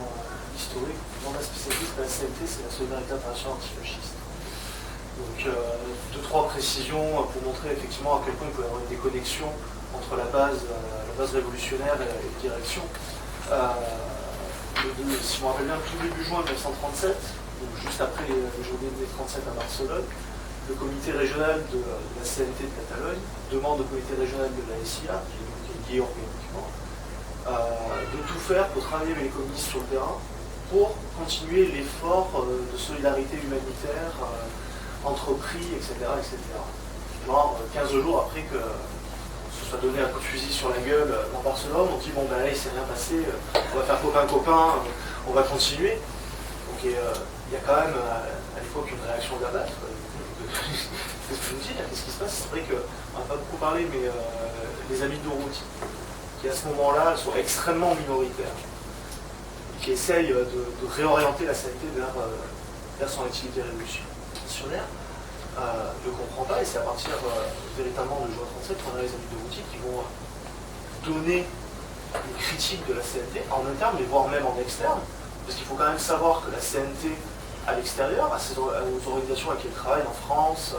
historiques. Dans la spécialiste de la CNT, c'est la Solidarité internationale antifasciste. Donc 2-3 précisions pour montrer effectivement à quel point il peut y avoir une déconnexion entre la base révolutionnaire et la direction. Si je me rappelle bien, tout début juin 1937, donc juste après les journées de mai 37 à Barcelone, le comité régional de la CNT de Catalogne demande au comité régional de la SIA, qui est lié organiquement, de tout faire pour travailler avec les communistes sur le terrain pour continuer l'effort de solidarité humanitaire entrepris, etc., etc. Genre 15 jours après que se soit donné un coup de fusil sur la gueule dans Barcelone, on dit bon ben là il s'est rien passé, on va faire copain, on va continuer. Donc il y a quand même à l'époque une réaction de la base. Qu'est-ce que je vous dis, qu'est-ce qui se passe? C'est vrai qu'on n'a pas beaucoup parlé, mais les amis de route, qui à ce moment-là sont extrêmement minoritaires, qui essayent de réorienter la CNT vers son activité révolutionnaire, ne comprend pas, et c'est à partir véritablement de juin 37 qu'on a les amis de Routy qui vont donner une critique de la CNT en interne, mais voire même en externe, parce qu'il faut quand même savoir que la CNT à l'extérieur, aux organisations avec lesquelles elle travaille en France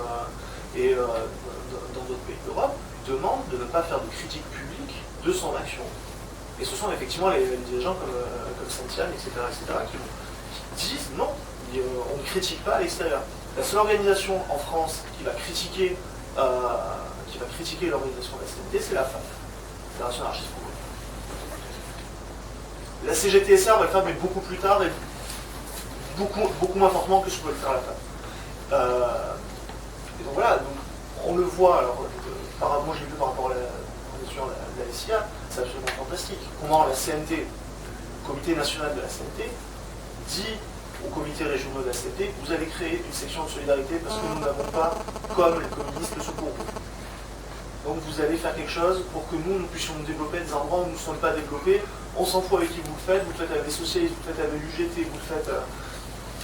et dans d'autres pays d'Europe, demande de ne pas faire de critique publique de son action. Et ce sont effectivement les dirigeants comme Saint-Yann, etc., qui disent non, on ne critique pas à l'extérieur. La seule organisation en France qui va critiquer l'organisation de la CNT, c'est la FAF, Fédération anarchiste française. La CGTSA va le faire, mais beaucoup plus tard et beaucoup moins fortement que ce que peut le faire la FAF. Et donc voilà, donc, on le voit, alors, moi j'ai vu par rapport à la SIA, c'est absolument fantastique. Comment la CNT, le comité national de la CNT, dit aux comités régionaux de la CNT, vous allez créer une section de solidarité parce que nous n'avons pas, comme les communistes, le secours. Donc vous allez faire quelque chose pour que nous puissions nous développer des endroits où nous ne sommes pas développés. On s'en fout avec qui vous le faites avec les socialistes, vous le faites avec l'UGT, vous le faites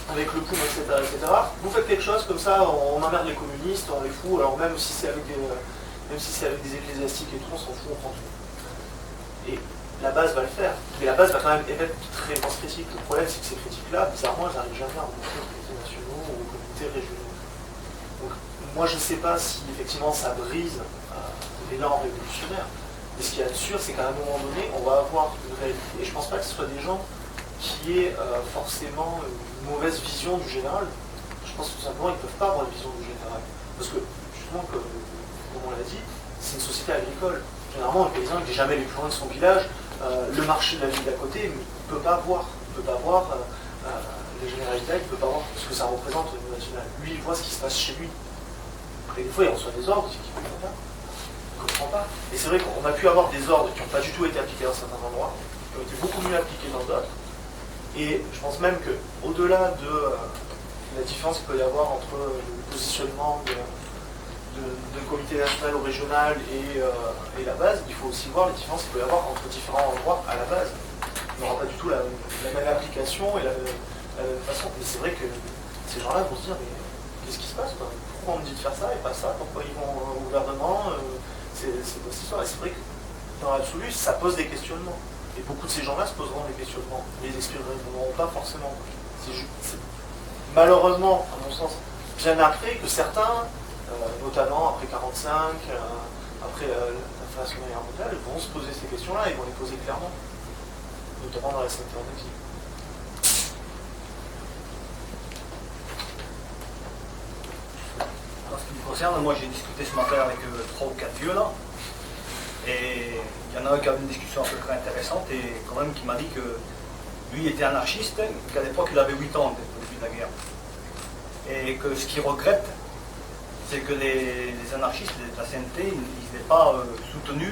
avec le POUM, etc., etc. Vous faites quelque chose comme ça, on emmerde les communistes, on les fout, alors même si c'est avec des ecclésiastiques et tout, on s'en fout, on prend tout. Et la base va le faire, mais la base va quand même émettre de très grosses critiques. Le problème, c'est que ces critiques-là, bizarrement, elles n'arrivent jamais à remonter aux comités nationaux ou aux comités régionaux. Donc, moi, je ne sais pas si effectivement ça brise l'élan révolutionnaire, mais ce qu'il y a de sûr, c'est qu'à un moment donné, on va avoir une réalité. Et je ne pense pas que ce soit des gens qui aient forcément une mauvaise vision du général. Je pense que tout simplement, ils ne peuvent pas avoir une vision du général. Parce que, justement, comme on l'a dit, c'est une société agricole. Généralement, un paysan, il n'est jamais les plus loin de son village. Le marché de la ville d'à côté, mais il ne peut pas voir. Il ne peut pas voir les généralités, il ne peut pas voir ce que ça représente au niveau national. Lui, il voit ce qui se passe chez lui. Et des fois, il reçoit des ordres, c'est qu'il ne comprend pas. Il ne comprend pas. Et c'est vrai qu'on a pu avoir des ordres qui n'ont pas du tout été appliqués dans certains endroits, qui ont été beaucoup mieux appliqués dans d'autres. Et je pense même qu'au-delà de la différence qu'il peut y avoir entre le positionnement de d'un comité national au régional et la base, il faut aussi voir les différences qu'il peut y avoir entre différents endroits à la base. On n'aura pas du tout la même application et la même façon. Et c'est vrai que ces gens-là vont se dire, mais qu'est-ce qui se passe, quoi? Pourquoi on me dit de faire ça et pas ça? Pourquoi ils vont au gouvernement? C'est quoi cette histoire? Et c'est vrai que dans l'absolu, ça pose des questionnements. Et beaucoup de ces gens-là se poseront des questionnements. Mais ils n'exprimeront pas forcément. C'est malheureusement, à mon sens, bien après que certains, notamment après 45, après la fin de la Seconde Guerre mondiale, vont se poser ces questions-là et vont les poser clairement. Notamment dans la SNT en exil. En ce qui me concerne, moi j'ai discuté ce matin avec 3 ou 4 vieux là, et il y en a un qui a eu une discussion à peu près intéressante et quand même qui m'a dit que lui était anarchiste, qu'à l'époque il avait 8 ans au début de la guerre. Et que ce qu'il regrette, c'est que les anarchistes de la CNT, ils n'aient pas soutenu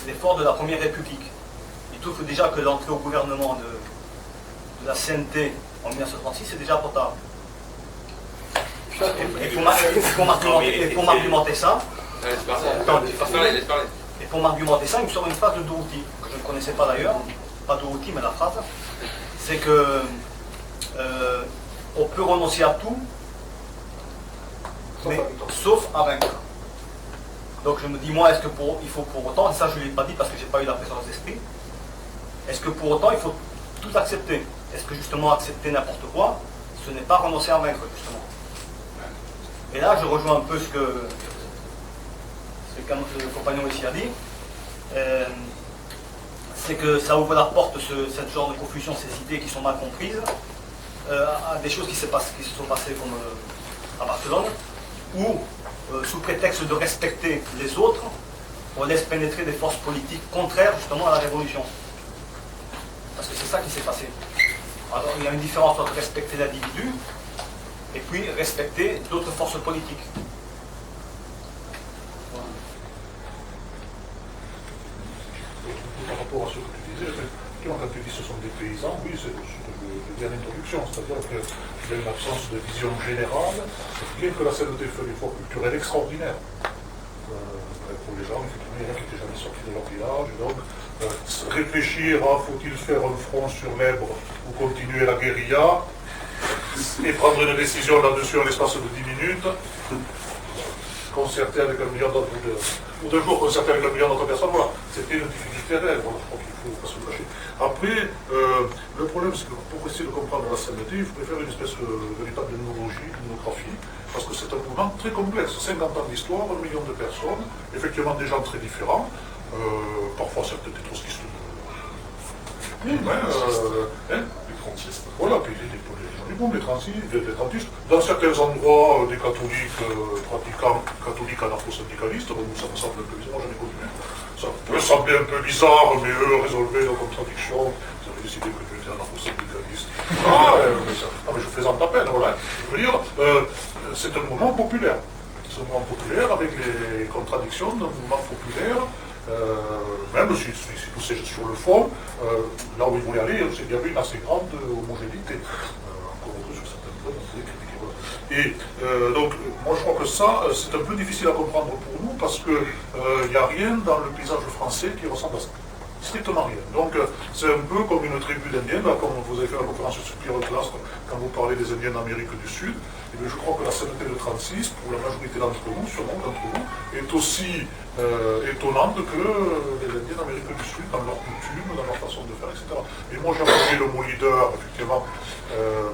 l'effort de la Première République. Il trouve déjà que l'entrée au gouvernement de la CNT en 1936, c'est déjà trop tard. Et pour m'argumenter ça, et pour m'argumenter ça, il me sort une phrase de Dorouti, que je ne connaissais pas d'ailleurs, pas Dorouti, mais la phrase, c'est que on peut renoncer à tout, mais sauf à vaincre. Donc je me dis, moi, est-ce que il faut pour autant, et ça je ne l'ai pas dit parce que je n'ai pas eu la présence d'esprit, est-ce que pour autant il faut tout accepter? Est-ce que justement accepter n'importe quoi, ce n'est pas renoncer à vaincre, justement? Et là je rejoins un peu ce que le compagnon ici a dit, c'est que ça ouvre la porte, ce genre de confusion, ces idées qui sont mal comprises, à des choses qui se sont passées comme à Barcelone, où, sous prétexte de respecter les autres, on laisse pénétrer des forces politiques contraires justement à la révolution. Parce que c'est ça qui s'est passé. Alors il y a une différence entre respecter l'individu et puis respecter d'autres forces politiques. Par rapport à ce que tu disais, effectivement, quand tu dis que ce sont des paysans, oui, c'est bien l'introduction, c'est-à-dire qu'il y a une absence de vision générale, bien que la CNT fait un effort culturel extraordinaire. Pour les gens, effectivement, il y en a qui n'étaient jamais sortis de leur village, et donc réfléchir à faut-il faire un front sur l'Èbre ou continuer la guérilla, et prendre une décision là-dessus en l'espace de 10 minutes, concerté avec 1 million d'autres, ou 2 jours concerté avec 1 million d'autres personnes, voilà, c'était une difficulté réelle, voilà, je crois qu'il ne faut pas se le cacher. Après, le problème, c'est que pour essayer de comprendre la CNT, il faudrait faire une espèce de véritable ethnologie, ethnographie, parce que c'est un mouvement très complexe, 50 ans d'histoire, 1 million de personnes, effectivement des gens très différents, parfois certains des trotskistes, les trantistes, voilà, puis des trantistes, dans certains endroits, des catholiques pratiquants, catholiques anarcho-syndicalistes, ça me semble un peu bizarre, j'en ai connu. Ça peut sembler un peu bizarre, mais eux résolvaient leurs contradictions, ils avaient décidé que je étais anarcho-syndicaliste. Mais je plaisante à peine, voilà. Je veux dire, c'est un mouvement populaire. C'est un mouvement populaire avec les contradictions d'un mouvement populaire. Même si poussé sur le fond, là où il voulait aller, il y avait une assez grande homogénéité. Encore autre sur certains points, on pouvait critiquer. Voilà. Et donc, moi je crois que ça, c'est un peu difficile à comprendre pour nous parce qu'il n'y a rien dans le paysage français qui ressemble à ça. Strictement rien. Donc, c'est un peu comme une tribu d'Indiens, comme vous avez fait la conférence sur Pierre Classe quand vous parlez des Indiens d'Amérique du Sud. Et bien, je crois que la CNT de 36, pour la majorité d'entre nous, sûrement d'entre nous, est aussi étonnante que les Indiens d'Amérique du Sud, dans leurs coutumes, dans leur façon de faire, etc. Et moi, j'ai employé le mot leader, effectivement,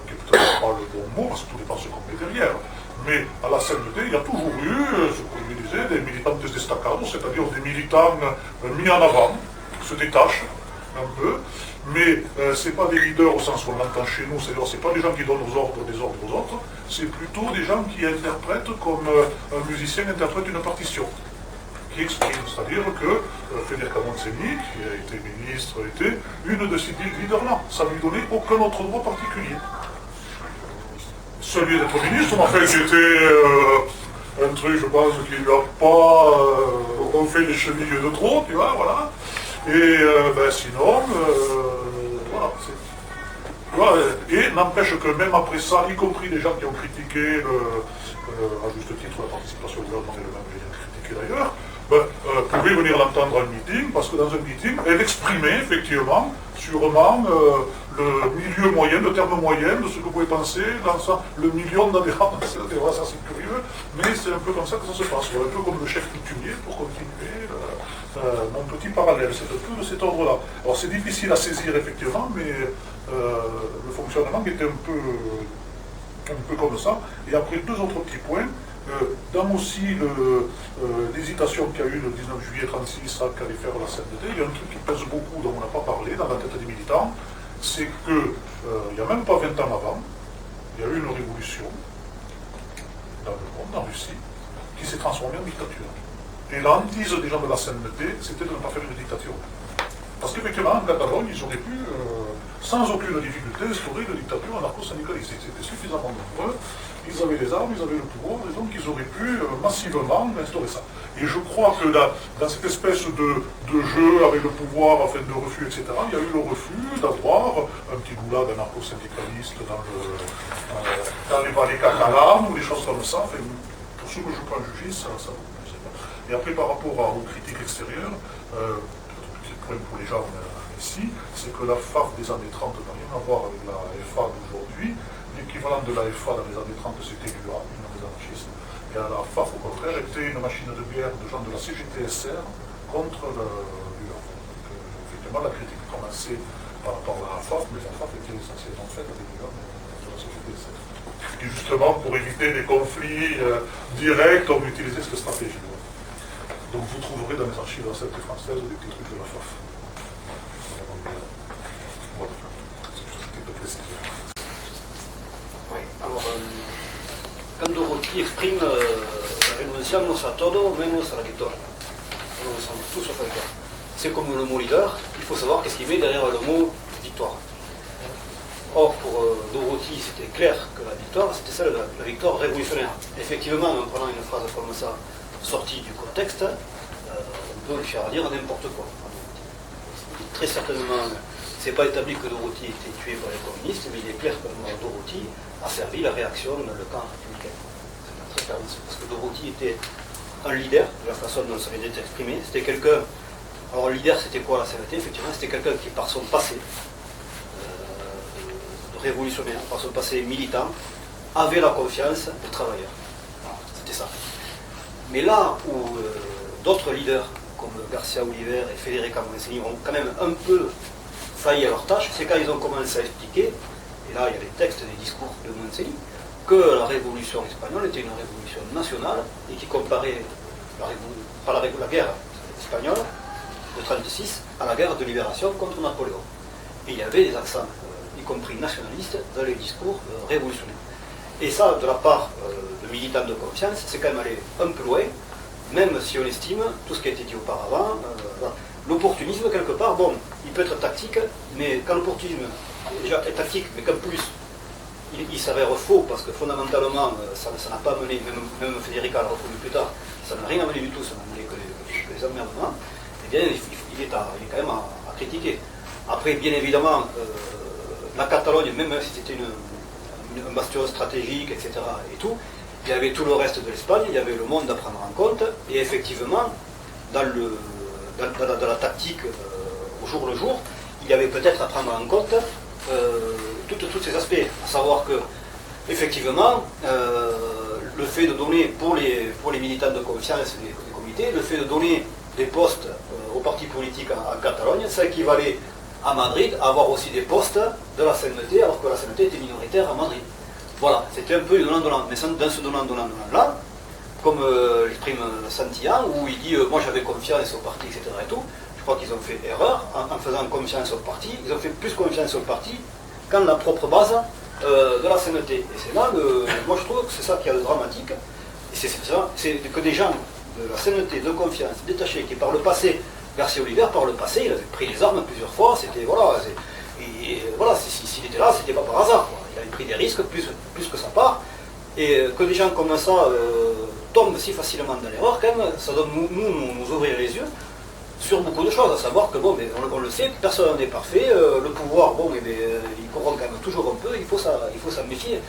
qui est peut-être pas le bon mot, parce que tout dépend de ce qu'on met derrière. Mais à la CNT, il y a toujours eu, ce qu'on lui disait, des militantes destacados, c'est-à-dire des militants mis en avant, se détachent un peu, mais ce n'est pas des leaders au sens où on l'entend chez nous, c'est-à-dire c'est pas des gens qui donnent des ordres aux autres, c'est plutôt des gens qui interprètent comme un musicien interprète une partition, qui exprime, c'est-à-dire que Federica Montseny, qui a été ministre, était une de ces leaders-là, ça ne lui donnait aucun autre droit particulier. Celui d'être ministre, en fait, c'était un truc, je pense, qui ne lui a pas refait les chevilles de trop, tu vois, voilà. Et sinon, voilà. Voilà, et n'empêche que même après ça, y compris les gens qui ont critiqué, à juste titre, la participation au gouvernement et le même, j'ai critiqué d'ailleurs, pouvaient venir l'entendre à un meeting, parce que dans un meeting, elle exprimait effectivement, sûrement, le milieu moyen, le terme moyen de ce que vous pouvez penser dans ça, le million d'adhérents. Voilà, ça c'est curieux, mais c'est un peu comme ça que ça se passe. Un peu comme le chef coutumier, pour continuer mon petit parallèle. C'est un peu de cet ordre-là. Alors c'est difficile à saisir effectivement, mais le fonctionnement était un peu comme ça. Et après, deux autres petits points. Dans aussi l'hésitation qu'il y a eu le 19 juillet 1936 à qu'allait faire la CNDT, il y a un truc qui pèse beaucoup, dont on n'a pas parlé dans la tête des militants, c'est que, il n'y a même pas 20 ans avant, il y a eu une révolution dans le monde, en Russie, qui s'est transformée en dictature. Et la hantise des gens de la CNDT, c'était de ne pas faire une dictature. Parce qu'effectivement, en Catalogne, ils auraient pu, sans aucune difficulté, instaurer une dictature anarcho-syndicaliste. Ils étaient suffisamment nombreux, ils avaient les armes, ils avaient le pouvoir, et donc ils auraient pu massivement instaurer ça. Et je crois que dans cette espèce de jeu avec le pouvoir, enfin de refus, etc., il y a eu le refus d'avoir un petit boulot d'anarcho-syndicaliste dans les vallées catalanes, ou des choses comme ça. Enfin, pour ceux que je peux en juger, ça et après, par rapport aux critiques extérieures, petit point pour les gens ici, c'est que la FAF des années 30 n'a rien à voir avec la FA d'aujourd'hui. L'équivalent de la FA dans les années 30, c'était l'UA, l'Union des anarchistes. Et la FAF, au contraire, était une machine de guerre de gens de la CGTSR contre l'UA. Donc, effectivement, la critique commençait par rapport à la FAF, mais la FAF était essentiellement faite avec l'UA de la CGTSR. Et justement, pour éviter des conflits directs, on utilisait cette stratégie. Donc vous trouverez dans les archives de la Société française des petits trucs de la FAF. Voilà. Oui, alors, quand Dorothy exprime renunciamos a todo menos a la victoire. Nous sommes tous sauf la victoire. C'est comme le mot leader, il faut savoir qu'est-ce qu'il met derrière le mot victoire. Or, pour Dorothy, c'était clair que la victoire, c'était celle de la victoire révolutionnaire. Effectivement, en prenant une phrase comme ça, sortie du contexte, on peut lui faire dire n'importe quoi. Très certainement, c'est pas établi que Dorothy était tuée par les communistes, mais il est clair que Dorothy a servi la réaction dans le camp républicain. C'est très clair, parce que Dorothy était un leader, de la façon dont ça vient d'être exprimé. C'était quelqu'un. Alors, le leader, c'était quoi la CNT? Effectivement, c'était quelqu'un qui, par son passé de révolutionnaire, par son passé militant, avait la confiance des travailleurs. Voilà, c'était ça. Mais là où d'autres leaders, comme Garcia Oliver et Federica Montseny, ont quand même un peu failli à leur tâche, c'est quand ils ont commencé à expliquer, et là il y a les textes des discours de Montseny, que la révolution espagnole était une révolution nationale et qui comparait la guerre espagnole de 1936 à la guerre de libération contre Napoléon. Et il y avait des accents, y compris nationalistes, dans les discours révolutionnaires. Et ça, de la part de militants de confiance, c'est quand même aller un peu loin, même si on estime tout ce qui a été dit auparavant. Voilà. L'opportunisme, quelque part, bon, il peut être tactique, mais quand l'opportunisme déjà est tactique, mais qu'en plus il s'avère faux, parce que fondamentalement, ça n'a pas amené, même Federica l'a reconnu plus tard, ça n'a rien amené du tout, ça n'a amené que les emmerdements, eh bien, il est quand même à critiquer. Après, bien évidemment, la Catalogne, même si c'était un bastion stratégique, etc., et tout, il y avait tout le reste de l'Espagne, il y avait le monde à prendre en compte, et effectivement, dans la tactique au jour le jour, il y avait peut-être à prendre en compte tous ces aspects, à savoir que, effectivement, le fait de donner, pour les militants de confiance des comités, le fait de donner des postes aux partis politiques en Catalogne, ça équivalait à Madrid à avoir aussi des postes de la CNT, alors que la CNT était minoritaire à Madrid. Voilà, c'était un peu donnant-donnant. Mais dans ce donnant-donnant-là, comme l'exprime Santillán, où il dit moi j'avais confiance au parti, etc. et tout, je crois qu'ils ont fait erreur en faisant confiance au parti, ils ont fait plus confiance au parti qu'en la propre base de la CNT. Et c'est là, moi je trouve que c'est ça qui est dramatique, et c'est que des gens de la CNT de confiance, détachés, qui par le passé, Garcia Oliver, par le passé, il avait pris les armes plusieurs fois, c'était, voilà, et voilà, s'il était là, c'était pas par hasard, quoi. Il avait pris des risques, plus que sa part, et que des gens comme ça tombent si facilement dans l'erreur, quand même, ça doit nous ouvrir les yeux, sur beaucoup de choses, à savoir que, bon, mais on le sait, personne n'est parfait, le pouvoir, bon, il corrompt quand même toujours un peu, il faut s'en méfier.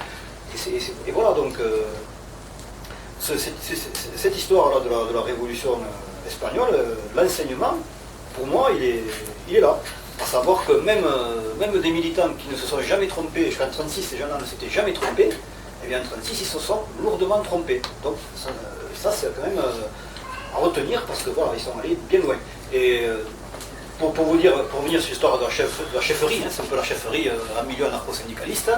Et voilà, donc, cette histoire-là de la révolution espagnole, l'enseignement, pour moi, il est là. À savoir que même des militants qui ne se sont jamais trompés, jusqu'en 1936, ces gens-là ne s'étaient jamais trompés, et bien en 1936, ils se sont lourdement trompés. Donc ça c'est quand même à retenir, parce que voilà, ils sont allés bien loin. Et pour revenir sur l'histoire de la chefferie, hein, c'est un peu la chefferie en milieu anarcho-syndicaliste,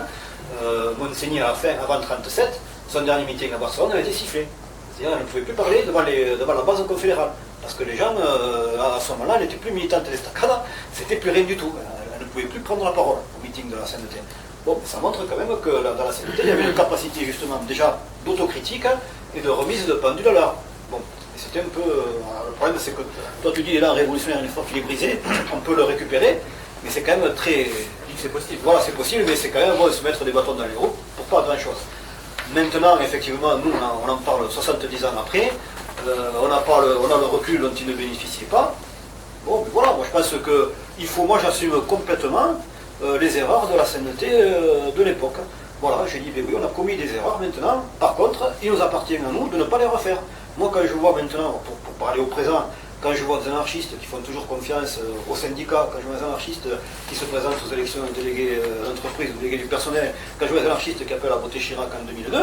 Monseigneur a fait avant 1937, son dernier meeting à Barcelone a été sifflé. C'est-à-dire qu'elle ne pouvait plus parler devant la base confédérale. Parce que les gens, à ce moment-là, n'étaient plus militantes d'Estacada, c'était plus rien du tout. Elle ne pouvait plus prendre la parole au meeting de la CNT. Bon, ça montre quand même que dans la CNT, il y avait une capacité justement déjà d'autocritique et de remise de pendule à l'heure. Bon, et c'était un peu... le problème, c'est que toi tu dis, là, un révolutionnaire, une fois qu'il est brisé, on peut le récupérer, mais c'est quand même très... C'est possible. Voilà, c'est possible, mais c'est quand même bon de se mettre des bâtons dans les roues pour pas grand-chose. Maintenant, effectivement, nous, on en parle 70 ans après, on a le recul dont ils ne bénéficiaient pas. Bon, mais voilà, moi je pense que moi j'assume complètement les erreurs de la CNT de l'époque. Voilà, j'ai dit, ben oui, on a commis des erreurs maintenant. Par contre, il nous appartient à nous de ne pas les refaire. Moi, quand je vois maintenant, pour parler au présent, quand je vois des anarchistes qui font toujours confiance aux syndicats, quand je vois des anarchistes qui se présentent aux élections de délégués d'entreprise ou délégués du personnel, quand je vois des anarchistes qui appellent à voter Chirac en 2002,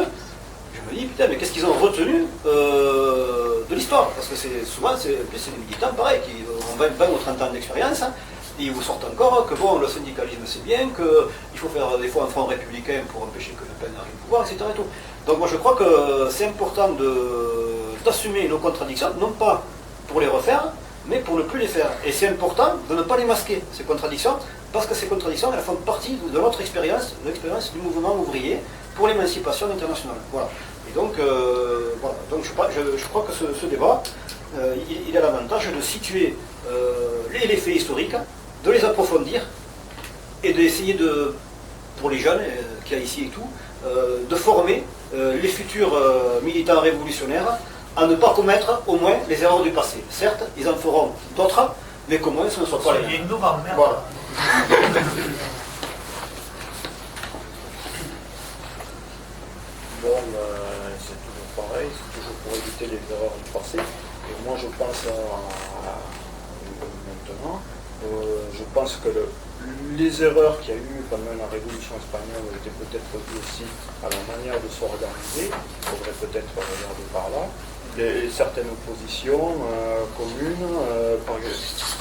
je me dis, putain, mais qu'est-ce qu'ils ont retenu de l'histoire? Parce que souvent, c'est des militants, pareil, qui ont 20 ou 30 ans d'expérience, hein, et ils vous sortent encore que bon, le syndicalisme c'est bien, qu'il faut faire des fois un front républicain pour empêcher que Le Pen arrive au pouvoir, etc. Et tout. Donc moi je crois que c'est important d'assumer nos contradictions, non pas pour les refaire, mais pour ne plus les faire. Et c'est important de ne pas les masquer, ces contradictions, parce que ces contradictions, elles font partie de notre expérience, l'expérience du mouvement ouvrier pour l'émancipation internationale. Voilà. Et donc, voilà. Donc je crois que ce débat, il a l'avantage de situer les faits historiques, de les approfondir, et d'essayer pour les jeunes qu'il y a ici et tout, de former les futurs militants révolutionnaires à ne pas commettre au moins les erreurs du passé. Certes, ils en feront d'autres, mais qu'au moins ce ne soit pas les mêmes. Il y a une nouvelle merde. Voilà. Bon, c'est toujours pareil, c'est toujours pour éviter les erreurs du passé. Et moi, je pense maintenant, je pense que les erreurs qu'il y a eu pendant la Révolution espagnole étaient peut-être dues aussi à la manière de s'organiser. Il faudrait peut-être regarder par là. Certaines oppositions communes,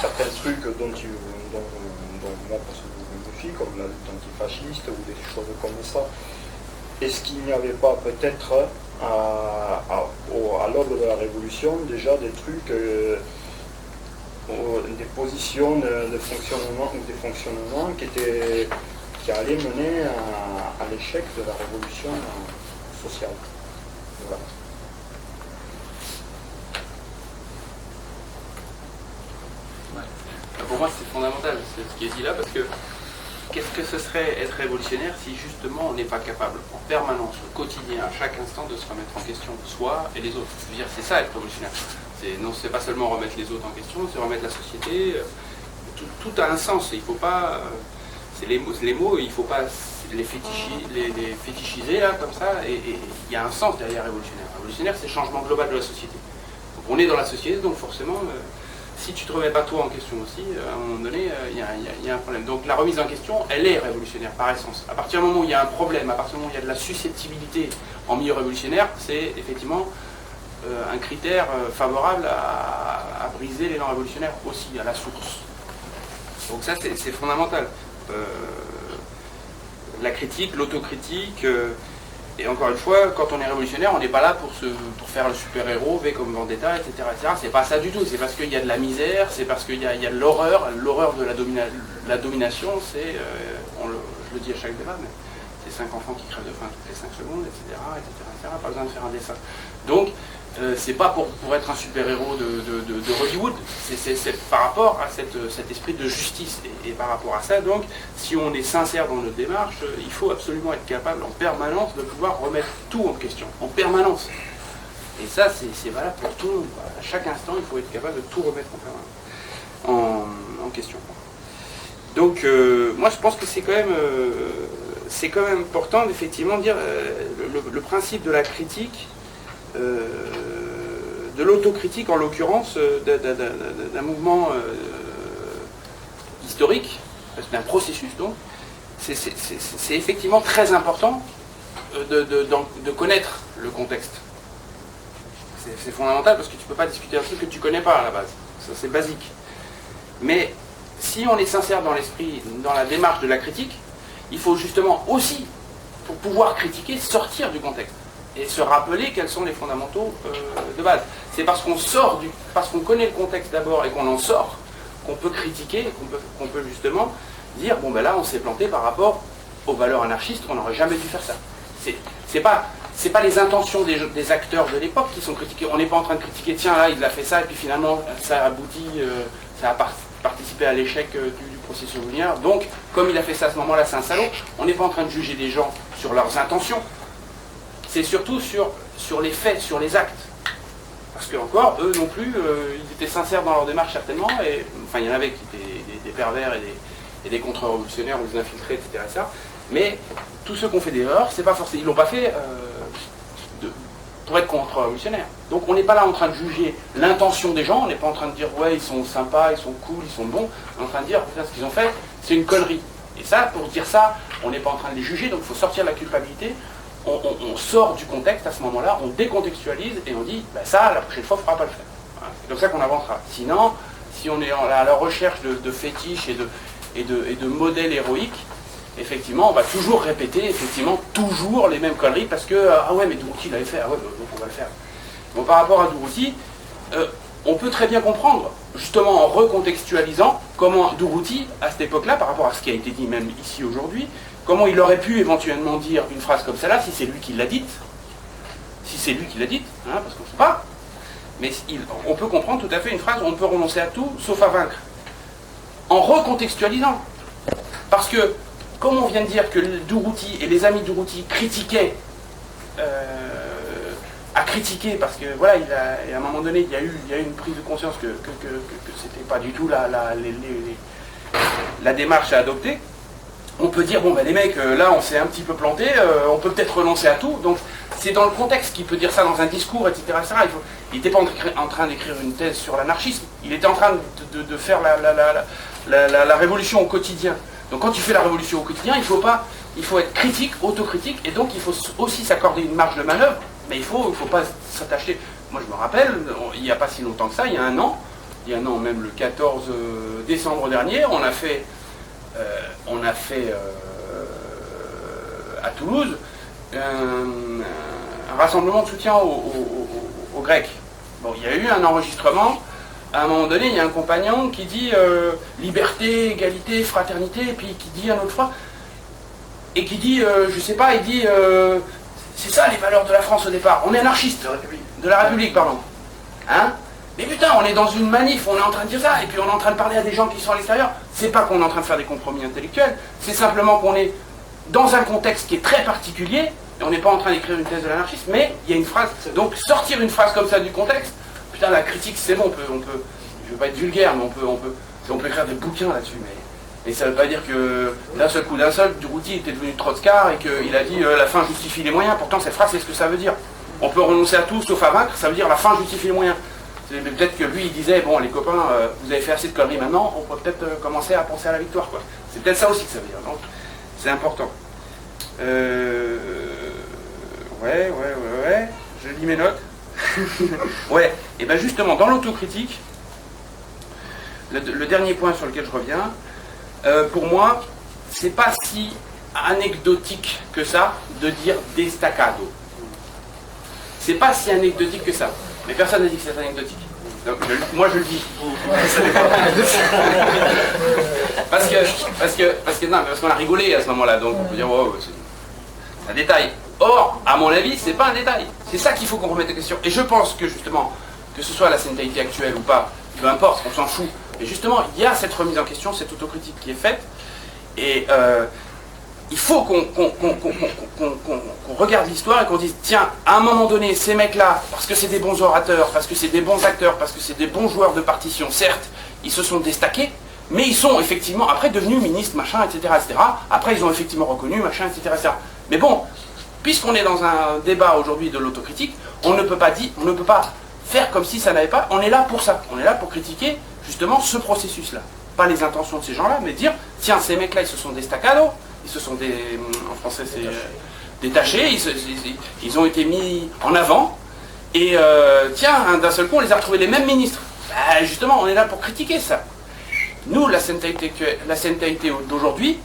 certains trucs dont moi personnellement je me méfie, comme la lutte antifasciste ou des choses comme ça. Est-ce qu'il n'y avait pas peut-être à l'aube de la Révolution déjà des trucs, des positions de fonctionnement ou des fonctionnements qui allaient mener à l'échec de la Révolution sociale? Voilà. Pour moi, c'est fondamental ce qui est dit là, parce que qu'est-ce que ce serait être révolutionnaire si justement on n'est pas capable en permanence, au quotidien, à chaque instant, de se remettre en question soi et les autres. Je veux dire, c'est ça être révolutionnaire. C'est pas seulement remettre les autres en question, c'est remettre la société. Tout a un sens. Il faut pas. C'est les mots, il ne faut pas les fétichiser là, comme ça. Et il y a un sens derrière révolutionnaire. Révolutionnaire, c'est le changement global de la société. Donc on est dans la société, donc forcément. Si tu ne te remets pas toi en question aussi, à un moment donné, il y a un problème. Donc la remise en question, elle est révolutionnaire par essence. À partir du moment où il y a un problème, à partir du moment où il y a de la susceptibilité en milieu révolutionnaire, c'est effectivement un critère favorable à briser l'élan révolutionnaire aussi, à la source. Donc ça, c'est fondamental. La critique, l'autocritique... Et encore une fois, quand on est révolutionnaire, on n'est pas là pour faire le super-héros, V comme Vendetta, etc. C'est pas ça du tout, c'est parce qu'il y a de la misère, c'est parce qu'il y a de l'horreur de la domination, c'est, je le dis à chaque débat, mais c'est 5 enfants qui crèvent de faim toutes les 5 secondes, etc. Pas besoin de faire un dessin. Donc, c'est pas pour être un super-héros de Hollywood, c'est par rapport à cet esprit de justice. Et par rapport à ça, donc, si on est sincère dans notre démarche, il faut absolument être capable en permanence de pouvoir remettre tout en question, en permanence. Et ça, c'est valable pour tout le monde. À chaque instant, il faut être capable de tout remettre en permanence. en question. Donc, moi, je pense que c'est quand même important d'effectivement dire le principe de la critique, de l'autocritique en l'occurrence, d'un mouvement historique, d'un processus donc, c'est effectivement très important de connaître le contexte. C'est fondamental parce que tu ne peux pas discuter un truc que tu ne connais pas à la base. Ça c'est basique. Mais si on est sincère dans l'esprit, dans la démarche de la critique, il faut justement aussi, pour pouvoir critiquer, sortir du contexte et se rappeler quels sont les fondamentaux de base. C'est parce qu'on connaît le contexte d'abord et qu'on en sort, qu'on peut critiquer, qu'on peut justement dire, bon ben là on s'est planté par rapport aux valeurs anarchistes, on n'aurait jamais dû faire ça. C'est pas les intentions des acteurs de l'époque qui sont critiquées. On n'est pas en train de critiquer, tiens là il a fait ça et puis finalement ça a abouti, ça a participé à l'échec du processus ouvrier. Donc comme il a fait ça à ce moment-là, c'est un salaud. On n'est pas en train de juger des gens sur leurs intentions. C'est surtout sur les faits, sur les actes. Parce que encore, eux non plus, ils étaient sincères dans leur démarche certainement, et enfin il y en avait qui étaient des pervers et des contre-révolutionnaires ou des infiltrés, etc. Mais tous ceux qui ont fait des erreurs, c'est pas forcément, ils l'ont pas fait pour être contre-révolutionnaires. Donc on n'est pas là en train de juger l'intention des gens, on n'est pas en train de dire ouais ils sont sympas, ils sont cool, ils sont bons, on est en train de dire putain, ce qu'ils ont fait, c'est une connerie. Et ça, pour dire ça, on n'est pas en train de les juger, donc il faut sortir de la culpabilité. On sort du contexte à ce moment-là, on décontextualise et on dit bah ça, la prochaine fois, il ne faudra pas le faire. Voilà. C'est comme ça qu'on avancera. Sinon, si on est à la recherche de fétiches et de modèles héroïques, effectivement, on va toujours répéter toujours les mêmes conneries parce que ah ouais, mais Durruti l'avait fait, ah ouais, donc on va le faire. Bon, par rapport à Durruti, on peut très bien comprendre, justement en recontextualisant, comment Durruti, à cette époque-là, par rapport à ce qui a été dit même ici aujourd'hui, comment il aurait pu éventuellement dire une phrase comme celle-là, si c'est lui qui l'a dite, parce qu'on ne sait pas, mais on peut comprendre tout à fait une phrase où on peut renoncer à tout, sauf à vaincre, en recontextualisant. Parce que, comme on vient de dire que Durruti et les amis Durruti critiquaient, à critiquer, parce que voilà, et à un moment donné, il y a eu une prise de conscience que c'était pas du tout la démarche à adopter. On peut dire, bon ben les mecs, là on s'est un petit peu planté, on peut peut-être renoncer à tout. Donc c'est dans le contexte qu'il peut dire ça dans un discours, etc. Il n'était pas en train d'écrire une thèse sur l'anarchisme, il était en train de faire la révolution au quotidien. Donc quand tu fais la révolution au quotidien, il faut être critique, autocritique, et donc il faut aussi s'accorder une marge de manœuvre, mais il faut pas s'attacher. Moi je me rappelle, il n'y a pas si longtemps que ça, il y a un an, même le 14 décembre dernier, on a fait à Toulouse un rassemblement de soutien aux Grecs. Bon, il y a eu un enregistrement, à un moment donné, il y a un compagnon qui dit liberté, égalité, fraternité, et puis qui dit un autre fois, et qui dit, je sais pas, il dit, c'est ça les valeurs de la France au départ, on est anarchiste, de la République, pardon. Hein? Mais putain, on est dans une manif, on est en train de dire ça, et puis on est en train de parler à des gens qui sont à l'extérieur. C'est pas qu'on est en train de faire des compromis intellectuels, c'est simplement qu'on est dans un contexte qui est très particulier, et on n'est pas en train d'écrire une thèse de l'anarchisme, mais il y a une phrase. Donc sortir une phrase comme ça du contexte, putain, la critique c'est bon, on peut, je veux pas être vulgaire, mais on peut écrire des bouquins là-dessus, mais ça veut pas dire que d'un seul coup, Durruti était devenu Trotskar et qu'il a dit la fin justifie les moyens. Pourtant cette phrase c'est ce que ça veut dire. On peut renoncer à tout sauf à vaincre, ça veut dire la fin justifie les moyens. Peut-être que lui il disait, bon les copains, vous avez fait assez de conneries maintenant, on peut peut-être commencer à penser à la victoire, quoi. C'est peut-être ça aussi que ça veut dire, donc c'est important. Ouais, je lis mes notes. Ouais, et bien justement, dans l'autocritique, le dernier point sur lequel je reviens, pour moi, c'est pas si anecdotique que ça de dire destacado. C'est pas si anecdotique que ça. Mais personne n'a dit que c'est anecdotique. Donc moi je le dis. parce qu'on a rigolé à ce moment-là, donc on peut dire oh, c'est un détail. Or, à mon avis, c'est pas un détail. C'est ça qu'il faut qu'on remette en question. Et je pense que justement, que ce soit la sénilité actuelle ou pas, peu importe, on s'en fout. Et justement, il y a cette remise en question, cette autocritique qui est faite. Et il faut qu'on regarde l'histoire et qu'on dise, tiens, à un moment donné, ces mecs-là, parce que c'est des bons orateurs, parce que c'est des bons acteurs, parce que c'est des bons joueurs de partition, certes, ils se sont déstaqués, Mais ils sont effectivement après devenus ministres, machin, etc., etc. Après, ils ont effectivement reconnu, machin, etc., etc. Mais bon, puisqu'on est dans un débat aujourd'hui de l'autocritique, on ne peut pas faire comme si ça n'avait pas... On est là pour ça. On est là pour critiquer justement ce processus-là. Pas les intentions de ces gens-là, mais dire, tiens, ces mecs-là, ils se sont des staccados, ils se sont des... En français, c'est... détachés, ils ont été mis en avant, et tiens, d'un seul coup, on les a retrouvés les mêmes ministres. Bah, justement, on est là pour critiquer ça. Nous, la sainteté d'aujourd'hui,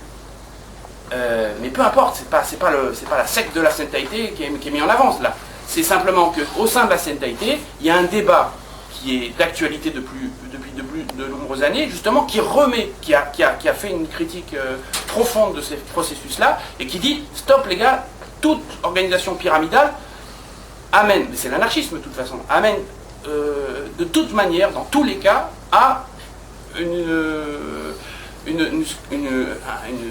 mais peu importe, c'est pas la secte de la sainteté qui est mis en avance là. C'est simplement qu'au sein de la sainteté, il y a un débat qui est d'actualité depuis de nombreuses années, justement, qui remet, qui a fait une critique profonde de ces processus-là, et qui dit, stop les gars, toute organisation pyramidale amène, mais c'est l'anarchisme de toute façon, amène de toute manière, dans tous les cas, à une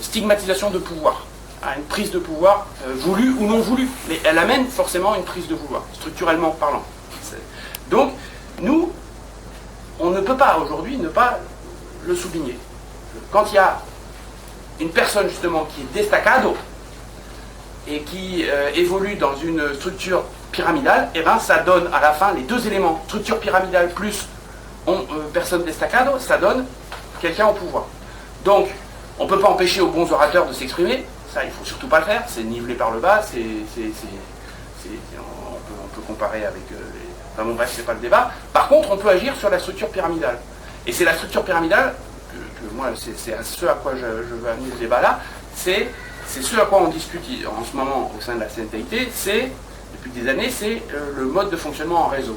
stigmatisation de pouvoir, à une prise de pouvoir voulue ou non voulue, mais elle amène forcément une prise de pouvoir, structurellement parlant. Donc, nous, on ne peut pas aujourd'hui ne pas le souligner. Quand il y a une personne justement qui est destacado et qui évolue dans une structure pyramidale, et ben ça donne à la fin les deux éléments, structure pyramidale plus personne destacado, ça donne quelqu'un au pouvoir. Donc, on ne peut pas empêcher aux bons orateurs de s'exprimer, ça il ne faut surtout pas le faire, c'est nivelé par le bas, on peut comparer avec... Enfin bon bref, c'est pas le débat. Par contre, on peut agir sur la structure pyramidale. Et c'est la structure pyramidale, que moi, c'est à ce à quoi je veux amener le débat là, c'est ce à quoi on discute en ce moment au sein de la CNTIT, c'est, depuis des années, c'est le mode de fonctionnement en réseau.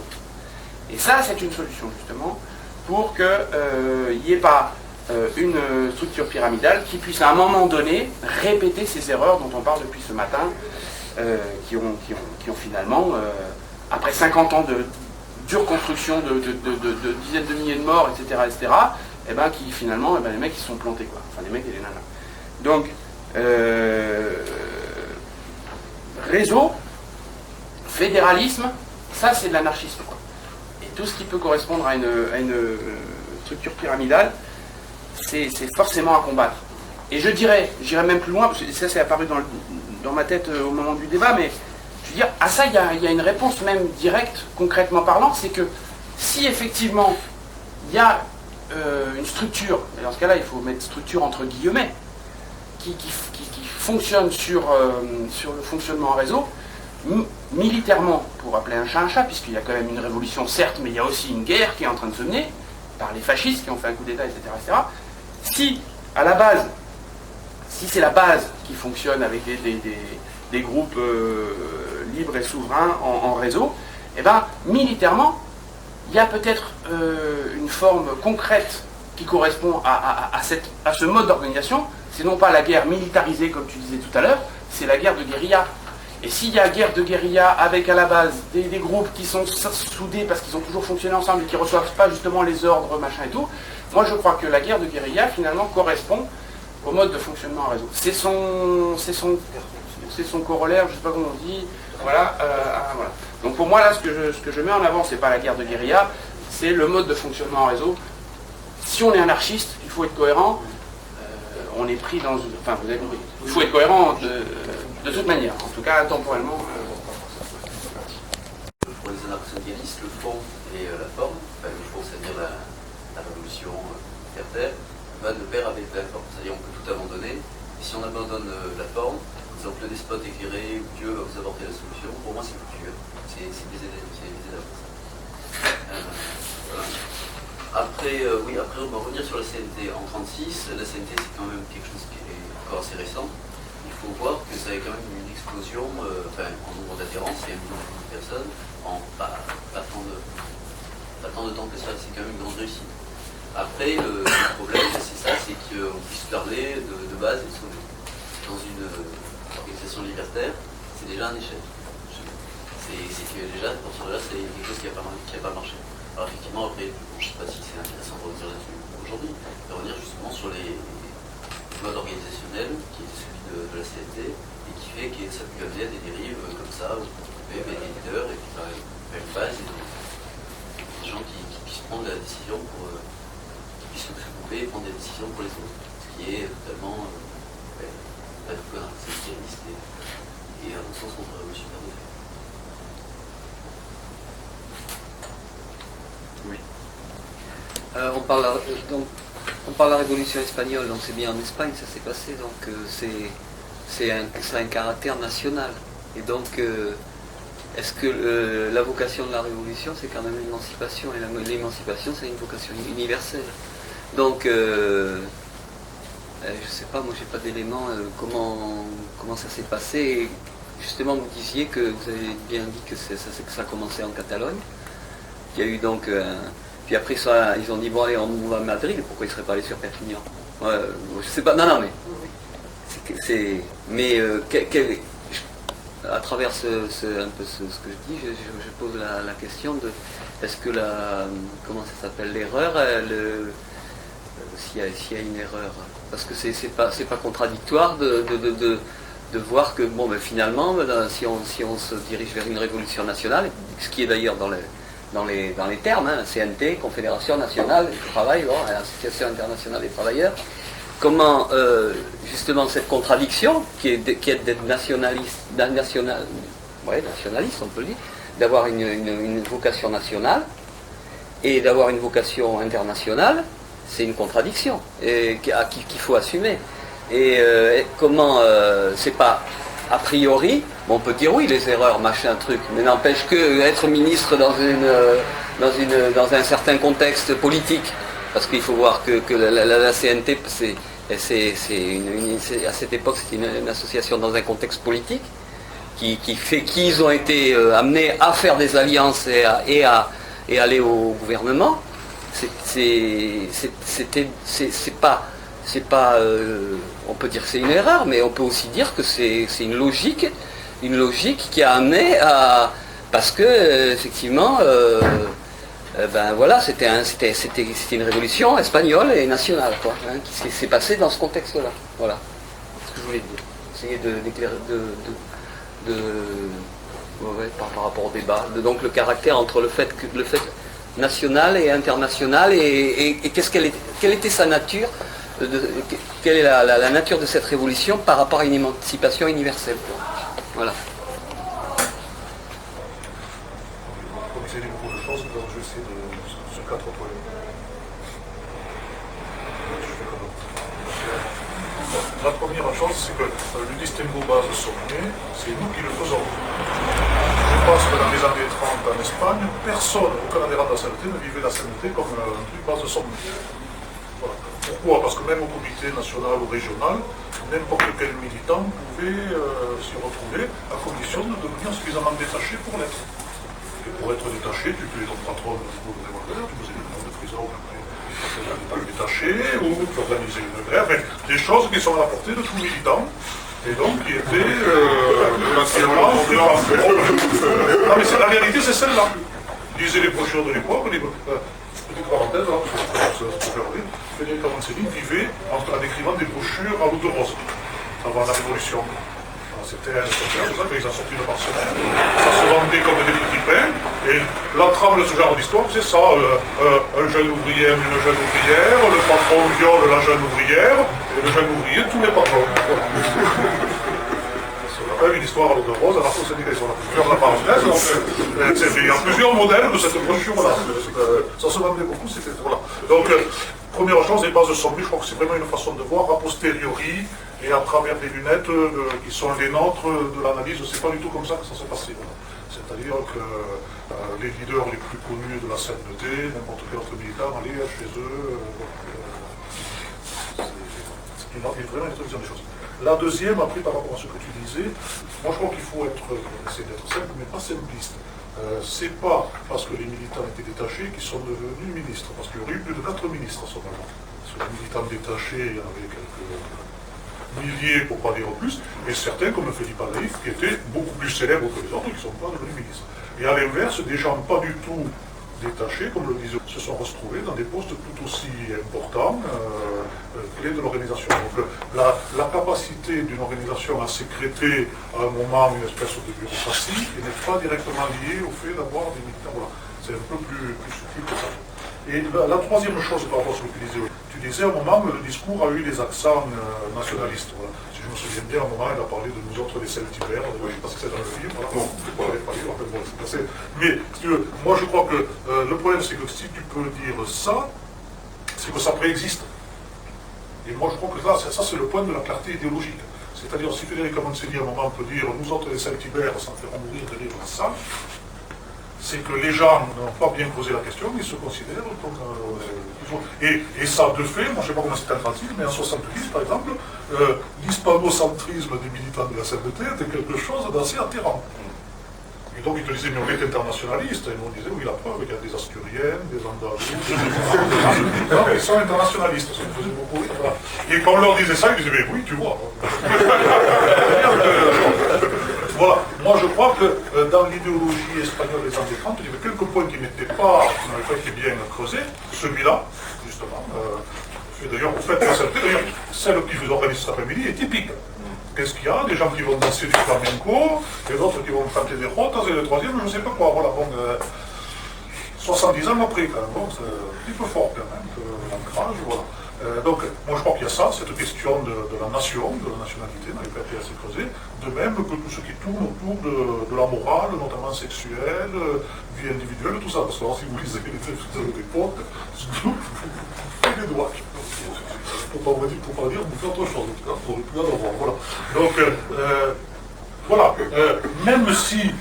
Et ça, c'est une solution, justement, pour qu'il n'y ait pas une structure pyramidale qui puisse, à un moment donné, répéter ces erreurs dont on parle depuis ce matin, qui ont finalement, après 50 ans de dure construction, de dizaines de milliers de morts, etc., et ben, qui finalement, les mecs, ils se sont plantés, quoi. Enfin, les mecs et les nanas. Donc, réseau, fédéralisme, ça, c'est de l'anarchisme, quoi. Et tout ce qui peut correspondre à une structure pyramidale, c'est forcément à combattre. Et j'irais même plus loin, parce que ça, c'est apparu dans ma tête au moment du débat, mais je veux dire, à ça, il y a une réponse même directe, concrètement parlant, c'est que si effectivement il y a une structure, et dans ce cas-là, il faut mettre structure entre guillemets, qui fonctionne sur le fonctionnement en réseau, militairement, pour appeler un chat, puisqu'il y a quand même une révolution, certes, mais il y a aussi une guerre qui est en train de se mener, par les fascistes qui ont fait un coup d'État, etc., etc. Si, à la base, si c'est la base qui fonctionne avec des groupes libres et souverains en réseau, eh ben, militairement, il y a peut-être une forme concrète qui correspond à ce mode d'organisation. C'est non pas la guerre militarisée, comme tu disais tout à l'heure, c'est la guerre de guérilla. Et s'il y a guerre de guérilla avec à la base des groupes qui sont soudés parce qu'ils ont toujours fonctionné ensemble et qui ne reçoivent pas justement les ordres, machin et tout, moi je crois que la guerre de guérilla finalement correspond au mode de fonctionnement en réseau. C'est son corollaire, je ne sais pas comment on dit. Voilà, voilà. Donc pour moi là, ce que je mets en avant, c'est pas la guerre de guérilla, c'est le mode de fonctionnement en réseau. Si on est anarchiste, il faut être cohérent. On est pris dans... Enfin, vous avez compris. Il faut être cohérent de toute manière, en tout cas temporellement. Pour les anarcho-syndicalistes, le fond et la forme, enfin, le fond, c'est-à-dire la révolution libertaire, va de pair avec la forme. C'est-à-dire qu'on peut tout abandonner. Et si on abandonne la forme, par exemple le despote éclairé ou Dieu va vous apporter la solution, pour moi c'est foutu. C'est biaisé d'avance. Voilà. Après, on va revenir sur la CNT. En 1936, la CNT c'est quand même quelque chose qui est encore assez récent. Il faut voir que ça a quand même une explosion en nombre d'adhérents, c'est 1 million de personnes, en pas tant de temps que ça, c'est quand même une grande réussite. Après, le problème, c'est ça, c'est qu'on puisse parler de base et de sauver. Dans une organisation libertaire, c'est déjà un échec. C'est que déjà, pour ce là c'est quelque chose qui n'a pas marché. Alors effectivement, après, je ne sais pas si c'est intéressant de revenir là-dessus aujourd'hui, de revenir justement sur les modes organisationnels qui étaient celui de la CNT et qui fait que ça peut amener à des dérives comme ça, où on peut des leaders et puis une phase et des gens qui puissent prendre la décision pour puissions se regrouper et prendre des décisions pour les autres. Ce qui est totalement pas du tout un socialiste et à mon sens contre-révolutionnaire de fait. On parle de la Révolution espagnole, donc c'est bien en Espagne ça s'est passé, donc ça a un caractère national. Et donc, est-ce que la vocation de la Révolution, c'est quand même l'émancipation, et l'émancipation, c'est une vocation universelle. Donc, je sais pas, moi j'ai pas d'éléments, comment ça s'est passé. Et justement, vous disiez que vous avez bien dit que ça a commencé en Catalogne. Il y a eu donc... puis après ça, ils ont dit, bon allez, on va à Madrid, pourquoi ils ne seraient pas allés sur Perpignan? Je sais pas, non, mais... à travers un peu ce que je dis, je pose la question de, est-ce que comment ça s'appelle, l'erreur, s'il y a une erreur, parce que c'est pas contradictoire de voir que, bon, ben, finalement, si on se dirige vers une révolution nationale, ce qui est d'ailleurs dans les termes, hein, CNT, Confédération nationale du travail, bon, Association internationale des travailleurs, comment justement cette contradiction qui est d'être nationaliste, nationaliste on peut le dire, d'avoir une vocation nationale et d'avoir une vocation internationale, c'est une contradiction qu'il faut assumer. Et comment c'est pas a priori, bon, on peut dire oui les erreurs, machin truc, mais n'empêche que être ministre dans un certain contexte politique, parce qu'il faut voir que la CNT à cette époque c'était une association dans un contexte politique qui fait qu'ils ont été amenés à faire des alliances et aller au gouvernement. C'est pas on peut dire que c'est une erreur, mais on peut aussi dire que c'est une logique qui a amené à, parce que effectivement ben voilà, c'était une révolution espagnole et nationale, quoi, hein, qui s'est passée dans ce contexte-là. Voilà ce que je voulais dire. Essayer d'éclairer par rapport au débat. Donc le caractère entre le fait national et international et quelle était sa nature, quelle est la nature de cette révolution par rapport à une émancipation universelle, quoi. Voilà. Comme j'ai dit beaucoup de choses, donc je vais essayer de sur 4 points. La première chose, c'est que le distinguo base sommet, c'est nous qui le faisons. Je pense que dans les années 30 en Espagne, personne, aucun adhérent de la CNT ne vivait la CNT comme un truc base sommet. Voilà. Pourquoi? Parce que même au comité national ou régional, n'importe quel militant pouvait s'y retrouver à condition de devenir suffisamment détaché pour l'être. Et pour être détaché, tu peux être ton patron de révolteur, tu peux être de prison, détaché, ou tu peux organiser une grève, des choses qui sont à la portée de tout militant, et donc qui étaient essentiellement... Non mais la réalité c'est celle-là. Disaient les brochures de l'époque, petite parenthèse, Frédéric Avancelli vivait en écrivant des brochures à l'eau de rose, avant la Révolution. C'était un secteur, ça, ils ont sorti le parchemin, ça se vendait comme des petits pains, et l'entrave de ce genre d'histoire, c'est ça, un jeune ouvrier, une jeune ouvrière, le patron viole la jeune ouvrière, et le jeune ouvrier, tous les patrons. Une histoire à l'eau de rose, à la syndicalisation. Je ferme la parenthèse, il y a plusieurs modèles de cette brochure-là. Ça se vendait beaucoup, c'était... Voilà. Donc, première chose, les bases sommaires, je crois que c'est vraiment une façon de voir a posteriori et à travers des lunettes qui sont les nôtres de l'analyse. C'est pas du tout comme ça que ça s'est passé. Voilà. C'est-à-dire que les leaders les plus connus de la CNT, n'importe quel autre militant, allait chez eux. Il y a vraiment une vision des choses. La deuxième, après par rapport à ce que tu disais, moi je crois qu'il faut essayer d'être simple, mais pas simpliste. C'est pas parce que les militants étaient détachés qu'ils sont devenus ministres, parce qu'il y aurait eu plus de 4 ministres à ce moment-là. Sur les militants détachés, il y en avait quelques milliers, pour pas dire plus, et certains, comme Philippe Alaïf, qui étaient beaucoup plus célèbres que les autres, qui ne sont pas devenus ministres. Et à l'inverse, des gens pas du tout détachés, comme le disait, se sont retrouvés dans des postes tout aussi importants, clés de l'organisation. Donc la capacité d'une organisation à sécréter à un moment une espèce de bureaucratie n'est pas directement liée au fait d'avoir des militants. Voilà. C'est un peu plus subtil que ça. Et la troisième chose par rapport à ce que tu disais, disait à un moment, le discours a eu des accents nationalistes. Voilà. Si je me souviens bien, à un moment, il a parlé de nous autres, les Celtibères, parce que c'est dans le livre. Voilà. Non, c'est pas livre, bon, c'est passé. Mais si tu veux, moi je crois que le problème, c'est que si tu peux dire ça, c'est que ça préexiste. Et moi je crois que là, ça c'est le point de la clarté idéologique. C'est-à-dire, si Frédéric Amoncini, à un moment, peut dire nous autres, les Celtibères, ça me fait mourir de rire ça, c'est que les gens n'ont pas bien posé la question, ils se considèrent comme... et ça, de fait, moi je ne sais pas comment c'était en 36, mais en 70, par exemple, l'hispanocentrisme des militants de la CNT était quelque chose d'assez atterrant. Et donc ils te disaient, mais on est internationaliste, et nous on disait, oui, la preuve, il y a des Asturiennes, des Andalous, non, ils sont internationalistes, ça me faisait beaucoup rire. Voilà. Et quand on leur disait ça, ils disaient, mais oui, tu vois. Voilà, moi je crois que dans l'idéologie espagnole des années 30, il y avait quelques points qui n'avaient pas été bien creusés. Celui-là, justement, d'ailleurs, au fait, celle qui vous organise cet après-midi est typique. Qu'est-ce qu'il y a? Des gens qui vont danser du flamenco, et d'autres qui vont chanter des rotas, et le troisième, je ne sais pas quoi. Voilà, bon, 70 ans après, quand même, bon, c'est un petit peu fort quand même, l'ancrage, voilà. Donc, moi je crois qu'il y a ça, cette question de la nation, de la nationalité, n'avait pas été assez creusée, de même que tout ce qui tourne autour de la morale, notamment sexuelle, vie individuelle, tout ça. Parce que alors, si vous lisez les textes de l'époque, vous faites les doigts. Pour pas dire, vous faites autre chose, en tout cas, pour ne plus en avoir. Voilà. Donc, voilà, même si...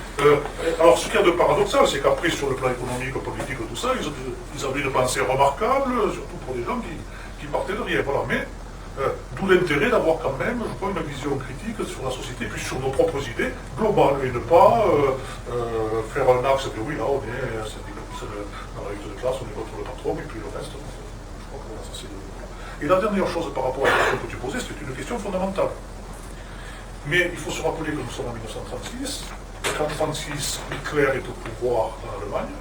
alors, ce qu'il y a de paradoxal, c'est qu'après, sur le plan économique, politique, tout ça, ils avaient une pensée remarquable, surtout pour des gens qui partait de rien, voilà, mais d'où l'intérêt d'avoir quand même, je crois, une vision critique sur la société, et puis sur nos propres idées globales, et ne pas faire un axe de oui, là on est syndicaliste dans la lutte de classe, on est contre le patron, et puis le reste, je crois que voilà, ça c'est le... Et la dernière chose par rapport à la question que tu posais, c'est une question fondamentale. Mais il faut se rappeler que nous sommes en 1936, et qu'en 1936, Hitler est au pouvoir en Allemagne,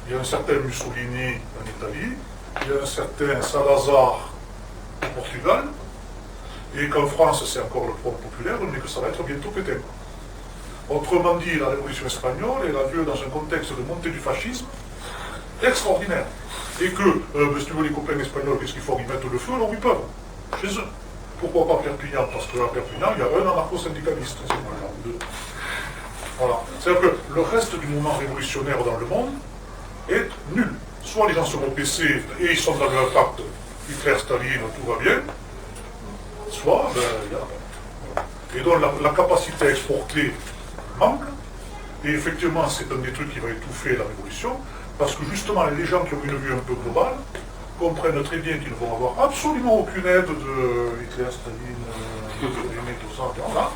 il y a un certain Mussolini en Italie, il y a un certain Salazar au Portugal, et qu'en France c'est encore le Front populaire, mais que ça va être bientôt Pétain. Autrement dit, la révolution espagnole, elle a lieu dans un contexte de montée du fascisme extraordinaire. Et que, si tu veux, les copains espagnols, qu'est-ce qu'il faut? Ils mettent le feu, alors ils peuvent, chez eux. Pourquoi pas Perpignan? Parce qu'à Perpignan, il y a un anarcho-syndicaliste. Voilà. C'est-à-dire que le reste du mouvement révolutionnaire dans le monde est nul. Soit les gens sont OPC et ils sont dans le pacte Hitler-Staline, tout va bien, soit, il y a pas. Et donc la capacité à exporter manque, et effectivement c'est un des trucs qui va étouffer la révolution, parce que justement les gens qui ont une vue un peu globale comprennent très bien qu'ils ne vont avoir absolument aucune aide de Hitler, Staline, tout ça, voilà,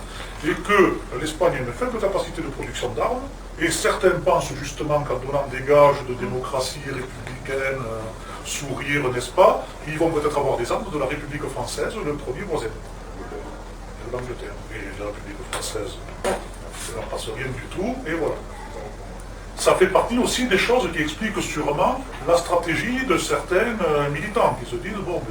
et que l'Espagne a une faible capacité de production d'armes, et certains pensent justement qu'en donnant des gages de démocratie républicaine, sourire, n'est-ce pas, ils vont peut-être avoir des armes de la République française, le premier voisin, de l'Angleterre, et de la République française. Ça n'en passe rien du tout, et voilà. Ça fait partie aussi des choses qui expliquent sûrement la stratégie de certains militants qui se disent, bon,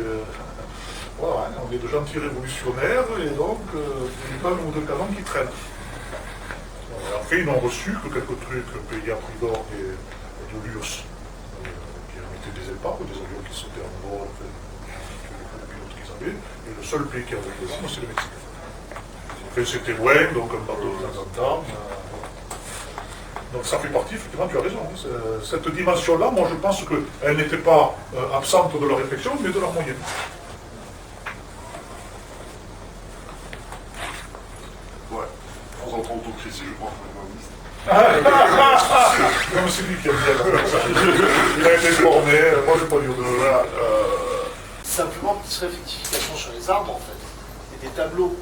voilà, on est de gentils révolutionnaires, et donc il n'y a pas un ou deux canons qui traînent. Après, ils n'ont reçu que quelques trucs payés à prix d'or et de l'URSS, qui ont été des épargnes, des avions qui sautaient en vol, les pilotes qu'ils avaient, et le seul pays qui avait des armes, c'est le Mexique. Enfin, c'était loin, donc un bateau de temps en temps. Donc ça fait partie, effectivement, tu as raison. Cette dimension-là, moi je pense qu'elle n'était pas absente de leur réflexion, mais de leur moyenne. Ouais, on entend autocritique, je crois. Comme c'est lui qui aime bien. Il a été formé, moi je n'ai pas dit de... Voilà, Simplement, petite rectification sur les armes, en fait. Il y a des tableaux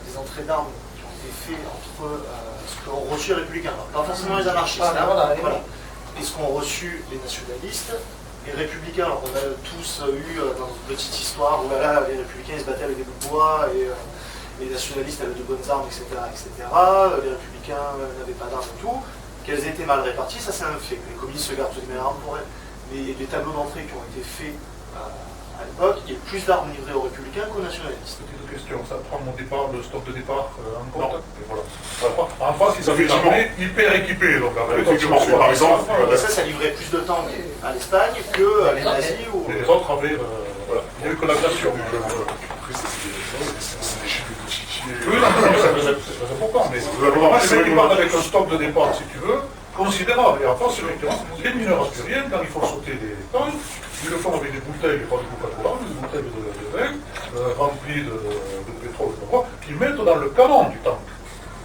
des entrées d'armes qui ont été faits entre ce qu'ont reçu les républicains. Alors, pas forcément les anarchistes, voilà. Et ce qu'ont reçu les nationalistes. Les républicains, alors on a tous eu dans notre petite histoire où là, les républicains ils se battaient avec des bouts de bois et les nationalistes avaient de bonnes armes, etc. Les républicains n'avaient pas d'armes et tout. Qu'elles étaient mal réparties, ça c'est un fait. Que les communistes se gardent tout de même armes pour elles. Mais les tableaux d'entrée qui ont été faits à l'époque, il y a plus d'armes livrées aux républicains qu'aux nationalistes. petite question, ça prend mon départ, le stock de départ en compte. Voilà. En France, ils avaient une armée hyper équipée. Donc, effectivement, par exemple, ça livrait plus de temps à l'Espagne que les nazis ou... Les autres avaient Voilà. Il n'y a eu que l'agression. Après, c'est des chiffres de chichiers. Oui, non, c'est très important, mais les mecs qui partent avec un stock de départ, si tu veux, considérable. Et en France, effectivement, les mineurs asturiens, quand il faut sauter des tanks, ils le font avec des bouteilles, pas de Coca-Cola, des bouteilles de vin, remplies de pétrole, je sais pas, qu'ils mettent dans le canon du tank.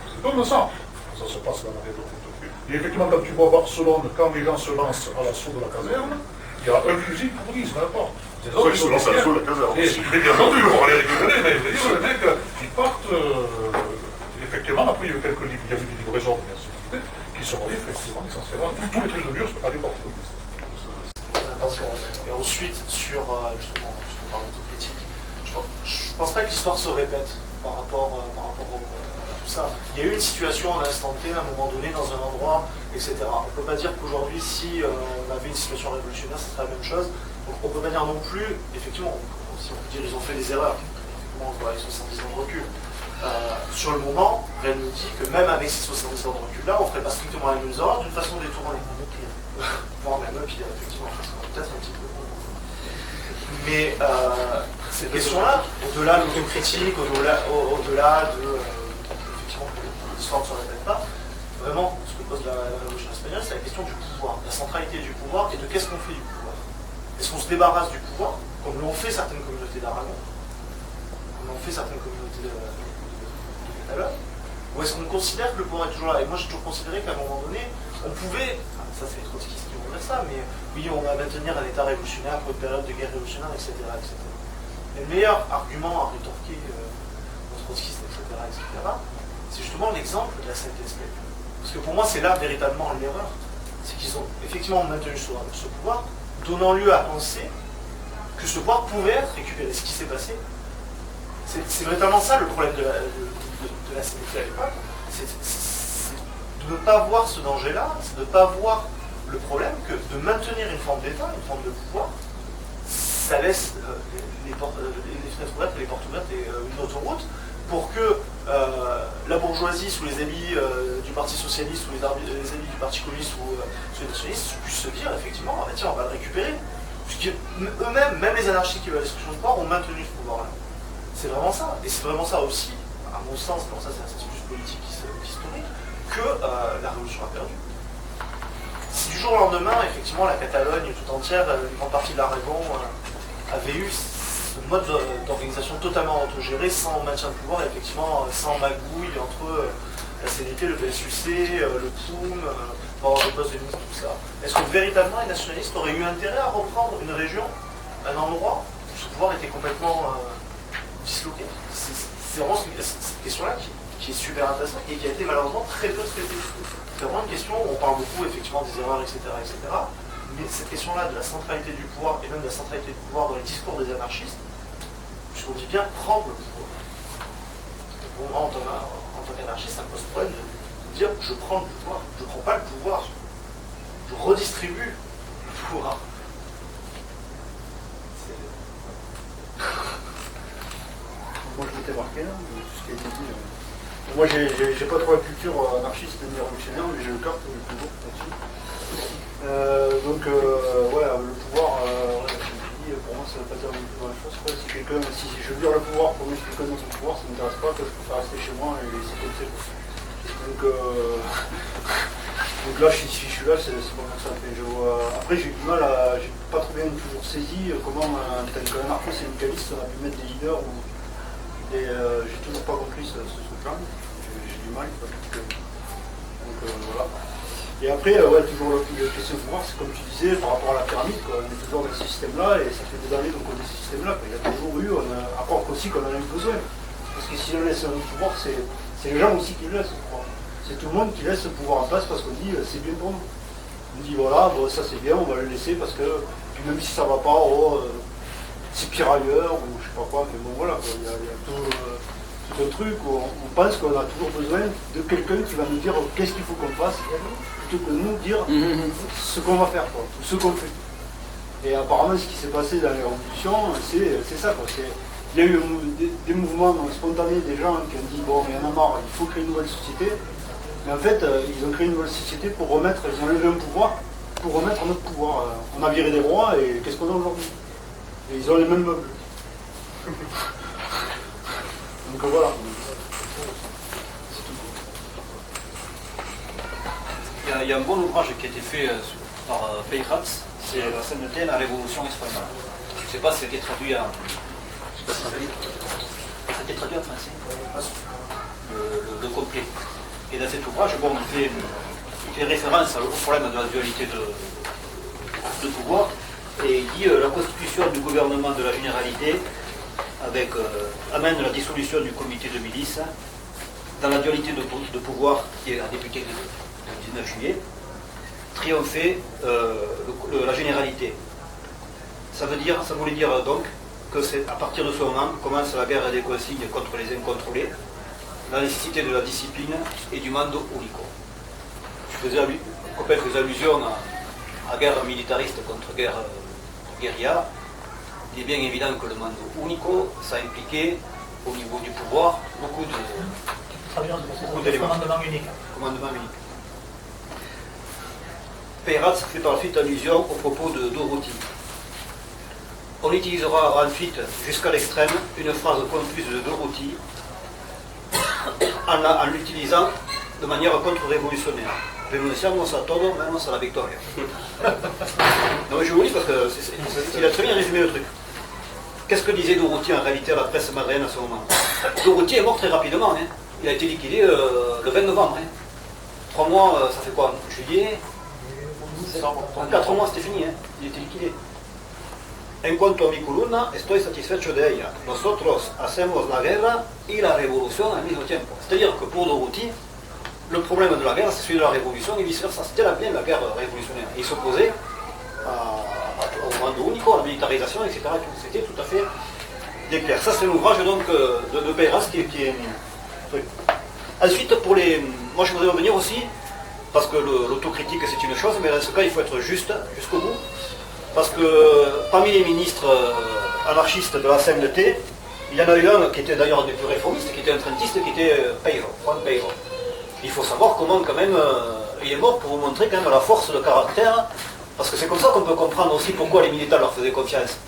C'est comme ça. Ça se passe dans la région. Et effectivement, quand tu vois Barcelone, quand les gens se lancent à l'assaut de la caserne, il y a un fusil pour 10, n'importe. C'est pour ça qu'ils se lancent à l'assaut de la caserne. Et bien entendu, on va les récupérer, mais je veux dire, les mecs, ils partent, effectivement, après il y a eu des livraisons de sécurité qui sont allés, effectivement, essentiellement, tous les trucs de l'URSS à l'époque. Attention. Et ensuite, sur justement, puisqu'on parle d'autocritique, je pense pas que l'histoire se répète par rapport à tout ça. Il y a eu une situation à l'instant T, à un moment donné, dans un endroit, etc. On ne peut pas dire qu'aujourd'hui, si on avait une situation révolutionnaire, ce serait la même chose. Donc on ne peut pas dire non plus, effectivement, si on peut dire ils ont fait des erreurs, effectivement, on voit les 70 ans de recul. Sur le moment, rien ne nous dit que même avec ces 70 ans de recul-là, on ne ferait pas strictement la même erreur d'une façon détournée. Voire même pire, effectivement, peut-être un petit peu. Mais cette question-là, au-delà de l'autocritique, au-delà de effectivement que l'histoire ne se répète pas, vraiment, ce que pose la Révolution espagnole, c'est la question du pouvoir, de la centralité du pouvoir et de qu'est-ce qu'on fait du pouvoir. Est-ce qu'on se débarrasse du pouvoir, comme l'ont fait certaines communautés d'Aragon, comme l'ont fait certaines communautés de Catalogne, ou est-ce qu'on considère que le pouvoir est toujours là? Et moi j'ai toujours considéré qu'à un moment donné, on pouvait, ça c'est les trotskistes qui vont dire ça, mais oui, on va maintenir un état révolutionnaire pour une période de guerre révolutionnaire, etc. etc. Et le meilleur argument à rétorquer aux trotskistes, etc., c'est justement l'exemple de la CNTSP. Parce que pour moi, c'est là véritablement l'erreur. C'est qu'ils ont effectivement maintenu ce pouvoir, donnant lieu à penser que ce pouvoir pouvait être récupéré. Ce qui s'est passé, c'est véritablement ça le problème de la CNTSP à l'époque. C'est de ne pas voir ce danger-là, c'est de ne pas voir le problème que de maintenir une forme d'État, une forme de pouvoir, ça laisse les fenêtres ouvertes, les portes ouvertes et une autoroute pour que la bourgeoisie, sous les habits du Parti Socialiste, sous les habits du Parti Communiste ou sous les nationalistes, puissent se dire effectivement, ah, bah, tiens, on va le récupérer. Eux-mêmes, même les anarchistes qui veulent la destruction du pouvoir, ont maintenu ce pouvoir-là. C'est vraiment ça. Et c'est vraiment ça aussi, à mon sens, ça c'est plus politique qu'historique, que la Révolution a perdu. Si du jour au lendemain, effectivement, la Catalogne tout entière, une grande partie de l'Aragon, avait eu ce mode d'organisation totalement autogéré, sans maintien de pouvoir, et effectivement sans magouille entre la CNT, le PSUC, le POUM, le poste de ministre, tout ça. Est-ce que véritablement les nationalistes auraient eu intérêt à reprendre une région, un endroit où ce pouvoir était complètement disloqué? C'est vraiment cette question-là qui est super intéressante et qui a été malheureusement très peu traitée. C'est vraiment une question où on parle beaucoup effectivement des erreurs, etc. Mais cette question-là de la centralité du pouvoir et même de la centralité du pouvoir dans les discours des anarchistes, puisqu'on dit bien prendre le pouvoir. Pour moi, en tant qu'anarchiste, ça me pose problème de dire je prends le pouvoir, je ne prends pas le pouvoir, je redistribue le pouvoir. Moi je m'étais marqué là, tout ce qui a été dit. Moi j'ai pas trop la culture anarchiste ni révolutionnaire, mais j'ai le carte du pouvoir là-dessus. Voilà, le pouvoir, je dis, pour moi ça ne veut pas dire la même chose. Si je veux dire le pouvoir pour m'expliquer notre pouvoir, ça ne m'intéresse pas, que je préfère rester chez moi et laisser comme c'est. Donc là, si je suis là, c'est pas comme ça. Après, j'ai du mal j'ai pas trop bien toujours saisi comment, tel qu'un anarcho-syndicaliste, on a pu mettre des leaders ou j'ai toujours pas compris ce truc-là. J'ai du mal. Voilà. Et après, toujours la question de pouvoir, c'est comme tu disais, par rapport à la pyramide, quoi. On est toujours dans ce système-là et ça fait des années qu'on connaît ce système-là. Il y a toujours eu, à part aussi qu'on en a eu besoin. Parce que si on laisse un pouvoir, c'est les gens aussi qui le laissent, je crois. C'est tout le monde qui laisse le pouvoir en place parce qu'on dit c'est bien pour nous. On dit voilà, bon, ça c'est bien, on va le laisser parce que, puis même si ça va pas, c'est pire ailleurs, ou je sais pas quoi, mais bon voilà, quoi. Il y a tout un truc où on pense qu'on a toujours besoin de quelqu'un qui va nous dire qu'est-ce qu'il faut qu'on fasse, plutôt que de nous dire ce qu'on va faire, quoi, ou ce qu'on fait. Et apparemment ce qui s'est passé dans les révolutions, c'est ça, quoi. Il y a eu des mouvements spontanés, des gens qui ont dit bon, mais il y en a marre, il faut créer une nouvelle société. Mais en fait, ils ont créé une nouvelle société ils ont levé un pouvoir pour remettre notre pouvoir. On a viré des rois et qu'est-ce qu'on a aujourd'hui? Et ils ont les mêmes meubles. Donc voilà. Il y a un bon ouvrage qui a été fait par Peirats, c'est la CNT, la Révolution espagnole. Je ne sais pas si c'était traduit en... C'était traduit en français, le complet. Et dans cet ouvrage, bon, il fait référence au problème de la dualité de pouvoir, et il dit la constitution du gouvernement de la généralité amène la dissolution du comité de milice dans la dualité de pouvoir qui a débuté le 19 juillet, triompher la généralité. Ça voulait dire donc que c'est à partir de ce moment que commence la guerre des consignes contre les incontrôlés, la nécessité de la discipline et du mando unico. Coppel faisait allusion à guerre militariste contre guerre guérilla. Il est bien évident que le mando unico, ça impliquait au niveau du pouvoir beaucoup d'éléments. Commandement unique. Commandement unique. Peirats fait par la suite allusion au propos de Dorothy. On utilisera ensuite, jusqu'à l'extrême, une phrase confuse de Dorothy en l'utilisant de manière contre-révolutionnaire. Renunciamos a todo menos a la victoria. Non mais je vous lis parce qu'il a très bien résumé le truc. Qu'est-ce que disait Dorothy en réalité à la presse madrienne à ce moment? Dorothy est mort très rapidement. Hein. Il a été liquidé le 20 novembre. Hein. 3 mois, ça fait quoi? Juillet? En 4 mois c'était fini. Hein. Il était liquidé. En cuanto a mi columna, estoy satisfecho de ella. Nosotros hacemos la guerra y la revolución al mismo tiempo. C'est-à-dire que pour Dorothy, le problème de la guerre, c'est celui de la révolution et vice-versa. C'était bien la guerre révolutionnaire. Il s'opposait au mando unico, à la militarisation, etc. C'était tout à fait déclair. Ça, c'est l'ouvrage donc de Peirats qui est... Ensuite, moi, je voudrais revenir aussi, parce que l'autocritique, c'est une chose, mais dans ce cas, il faut être juste jusqu'au bout. Parce que parmi les ministres anarchistes de la CNT, il y en a eu un qui était d'ailleurs un des plus réformistes, qui était un trentiste, qui était Peiro, Juan Peiro. Il faut savoir comment quand même il est mort pour vous montrer quand même la force de caractère, parce que c'est comme ça qu'on peut comprendre aussi pourquoi les militaires leur faisaient confiance.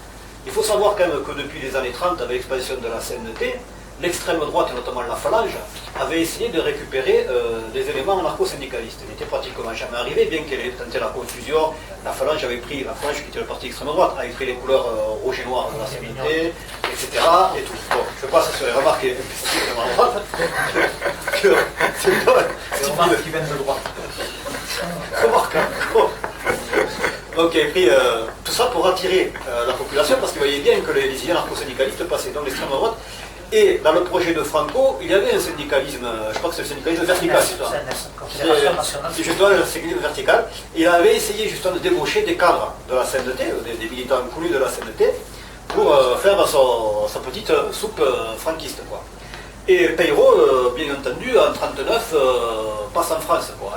Il faut savoir quand même que depuis les années 30, avec l'expansion de la CNT, l'extrême droite, et notamment la Phalange, avait essayé de récupérer des éléments anarcho-syndicalistes. Il n'était pratiquement jamais arrivé, bien qu'elle ait tenté la confusion. La Phalange, qui était le parti extrême droite, avait pris les couleurs rouge et noir de la CNT, etc. Et tout. Bon, je passe sur les remarques extrêmement droite. C'est pas qui viennent de droite. Remarque, hein. Donc il a pris tout ça pour attirer la population, parce qu'il voyait bien que les idées anarcho-syndicalistes passaient dans l'extrême droite. Et dans le projet de Franco, il y avait un syndicalisme, je crois que c'est le syndicalisme vertical. C'est justement le syndicalisme vertical. Il avait essayé justement de débaucher des cadres de la CNT, des militants connus de la CNT, pour faire sa petite soupe franquiste, quoi. Et Peiro, bien entendu, en 1939, passe en France, quoi.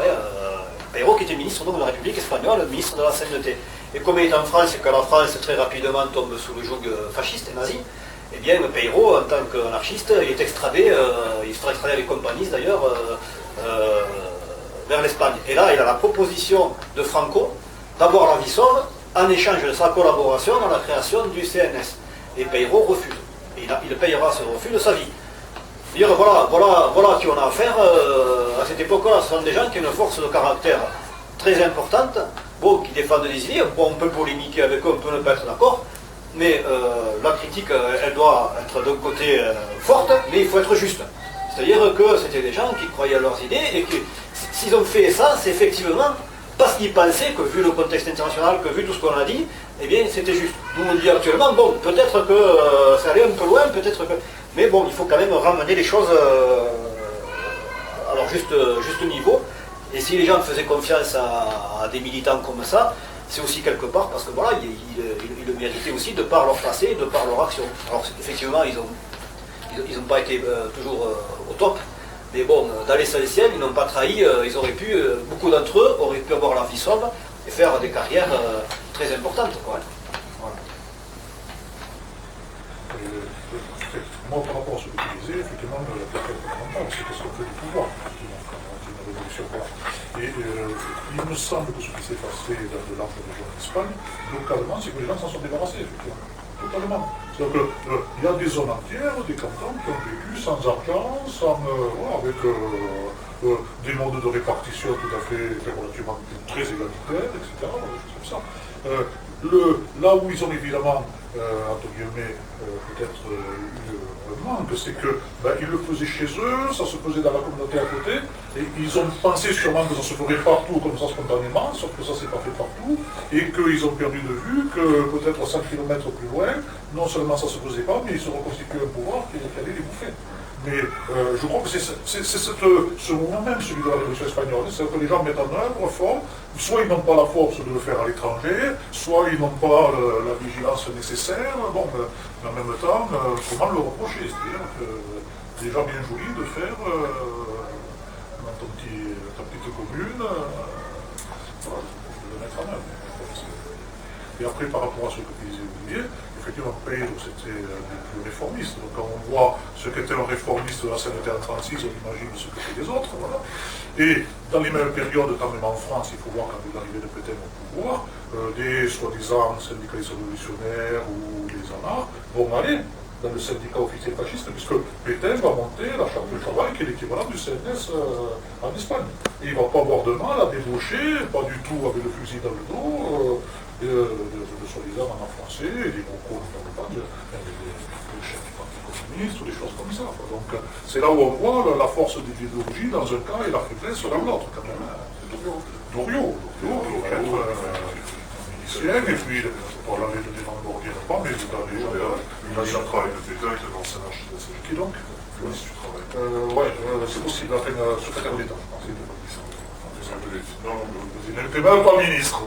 Peiro qui était ministre donc, de la République espagnole, ministre de la CNT. Et comme il est en France et que la France très rapidement tombe sous le joug fasciste et nazi, eh bien Peiro, en tant qu'anarchiste, il est extradé, il sera extradé avec compagnie d'ailleurs, vers l'Espagne. Et là, il a la proposition de Franco d'avoir la vie sauve en échange de sa collaboration dans la création du CNS. Et Peiro refuse. Et il payera ce refus de sa vie. Dire voilà qui on a affaire. À cette époque-là, ce sont des gens qui ont une force de caractère très importante, bon, qui défendent des idées. Bon, on peut polémiquer avec eux, on peut ne pas être d'accord, mais la critique, elle doit être d'un côté forte, mais il faut être juste. C'est-à-dire que c'était des gens qui croyaient à leurs idées et que s'ils ont fait ça, c'est effectivement parce qu'ils pensaient que, vu le contexte international, que vu tout ce qu'on a dit, eh bien c'était juste. Nous on dit actuellement, bon, peut-être que ça allait un peu loin, peut-être que... Mais bon, il faut quand même ramener les choses à leur juste niveau. Et si les gens faisaient confiance à des militants comme ça, c'est aussi quelque part parce que voilà, ils le méritaient aussi de par leur passé, de par leur action. Alors effectivement, ils n'ont pas été toujours au top. Mais bon, dans l'essentiel, ils n'ont pas trahi, ils auraient pu, beaucoup d'entre eux auraient pu avoir la vie sauve et faire des carrières très importantes, quoi. Voilà. Moi, par rapport à ce que tu disais, effectivement, la question fondamentale, c'est qu'est-ce qu'on fait du pouvoir, effectivement, quand on fait une révolution. Et il me semble que ce qui s'est passé dans l'arbre de Jean d'Espagne, localement, c'est que les gens s'en sont débarrassés, effectivement. totalement. C'est-à-dire qu'il y a des zones entières, des cantons qui ont vécu sans argent, avec des modes de répartition tout à fait relativement très égalitaires, etc. Des choses comme ça. Là où ils ont évidemment, entre guillemets, peut-être eu un manque, c'est que ils le faisaient chez eux, ça se faisait dans la communauté à côté, et ils ont pensé sûrement que ça se ferait partout comme ça spontanément, sauf que ça s'est pas fait partout, et qu'ils ont perdu de vue que peut-être 100 km plus loin, non seulement ça se faisait pas, mais ils se reconstituaient un pouvoir qui allait les bouffer. Mais je crois que c'est ce moment même, celui de la Révolution espagnole, c'est que les gens mettent en œuvre fort, soit ils n'ont pas la force de le faire à l'étranger, soit ils n'ont pas la vigilance nécessaire, bon, mais en même temps, comment le reprocher? C'est-à-dire que c'est déjà bien joli de faire dans ta petite commune, voilà, de le mettre en œuvre. Et après, par rapport à ce que tu disais, Olivier, effectivement, Pedro, c'était des plus réformistes. Donc, quand on voit ce qu'était un réformiste de la CNT en 1936, on imagine ce qu'étaient les autres. Voilà. Et dans les mêmes périodes, quand même en France, il faut voir quand l'arrivée de Pétain au pouvoir, des soi-disant syndicalistes révolutionnaires ou les anards vont aller dans le syndicat officiel fasciste, puisque Pétain va monter la charte du travail qui est l'équivalent du CNS en Espagne. Et il ne va pas avoir de mal à débaucher, pas du tout avec le fusil dans le dos, de soi-disant en français, des gros des chefs du Parti communiste, ou des choses comme ça. Donc c'est là où on voit la force de l'idéologie dans un cas et la faiblesse dans l'autre, quand même. Doriot, milicien, et puis, on l'avait donné dans le Bordier, pas, mais dans les gens. Il a déjà travaillé de Pétain, il était dans le Sénat. Qui donc? Oui, si tu travailles. Ouais, c'est possible, enfin, secrétaire d'État. Non, il n'était même pas ministre.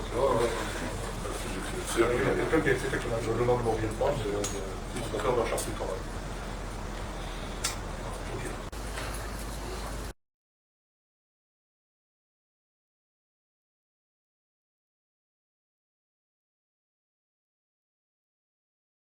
C'est quelqu'un qui a été le nom ne me revient pas, mais c'est le secrétaire de la charte du travail.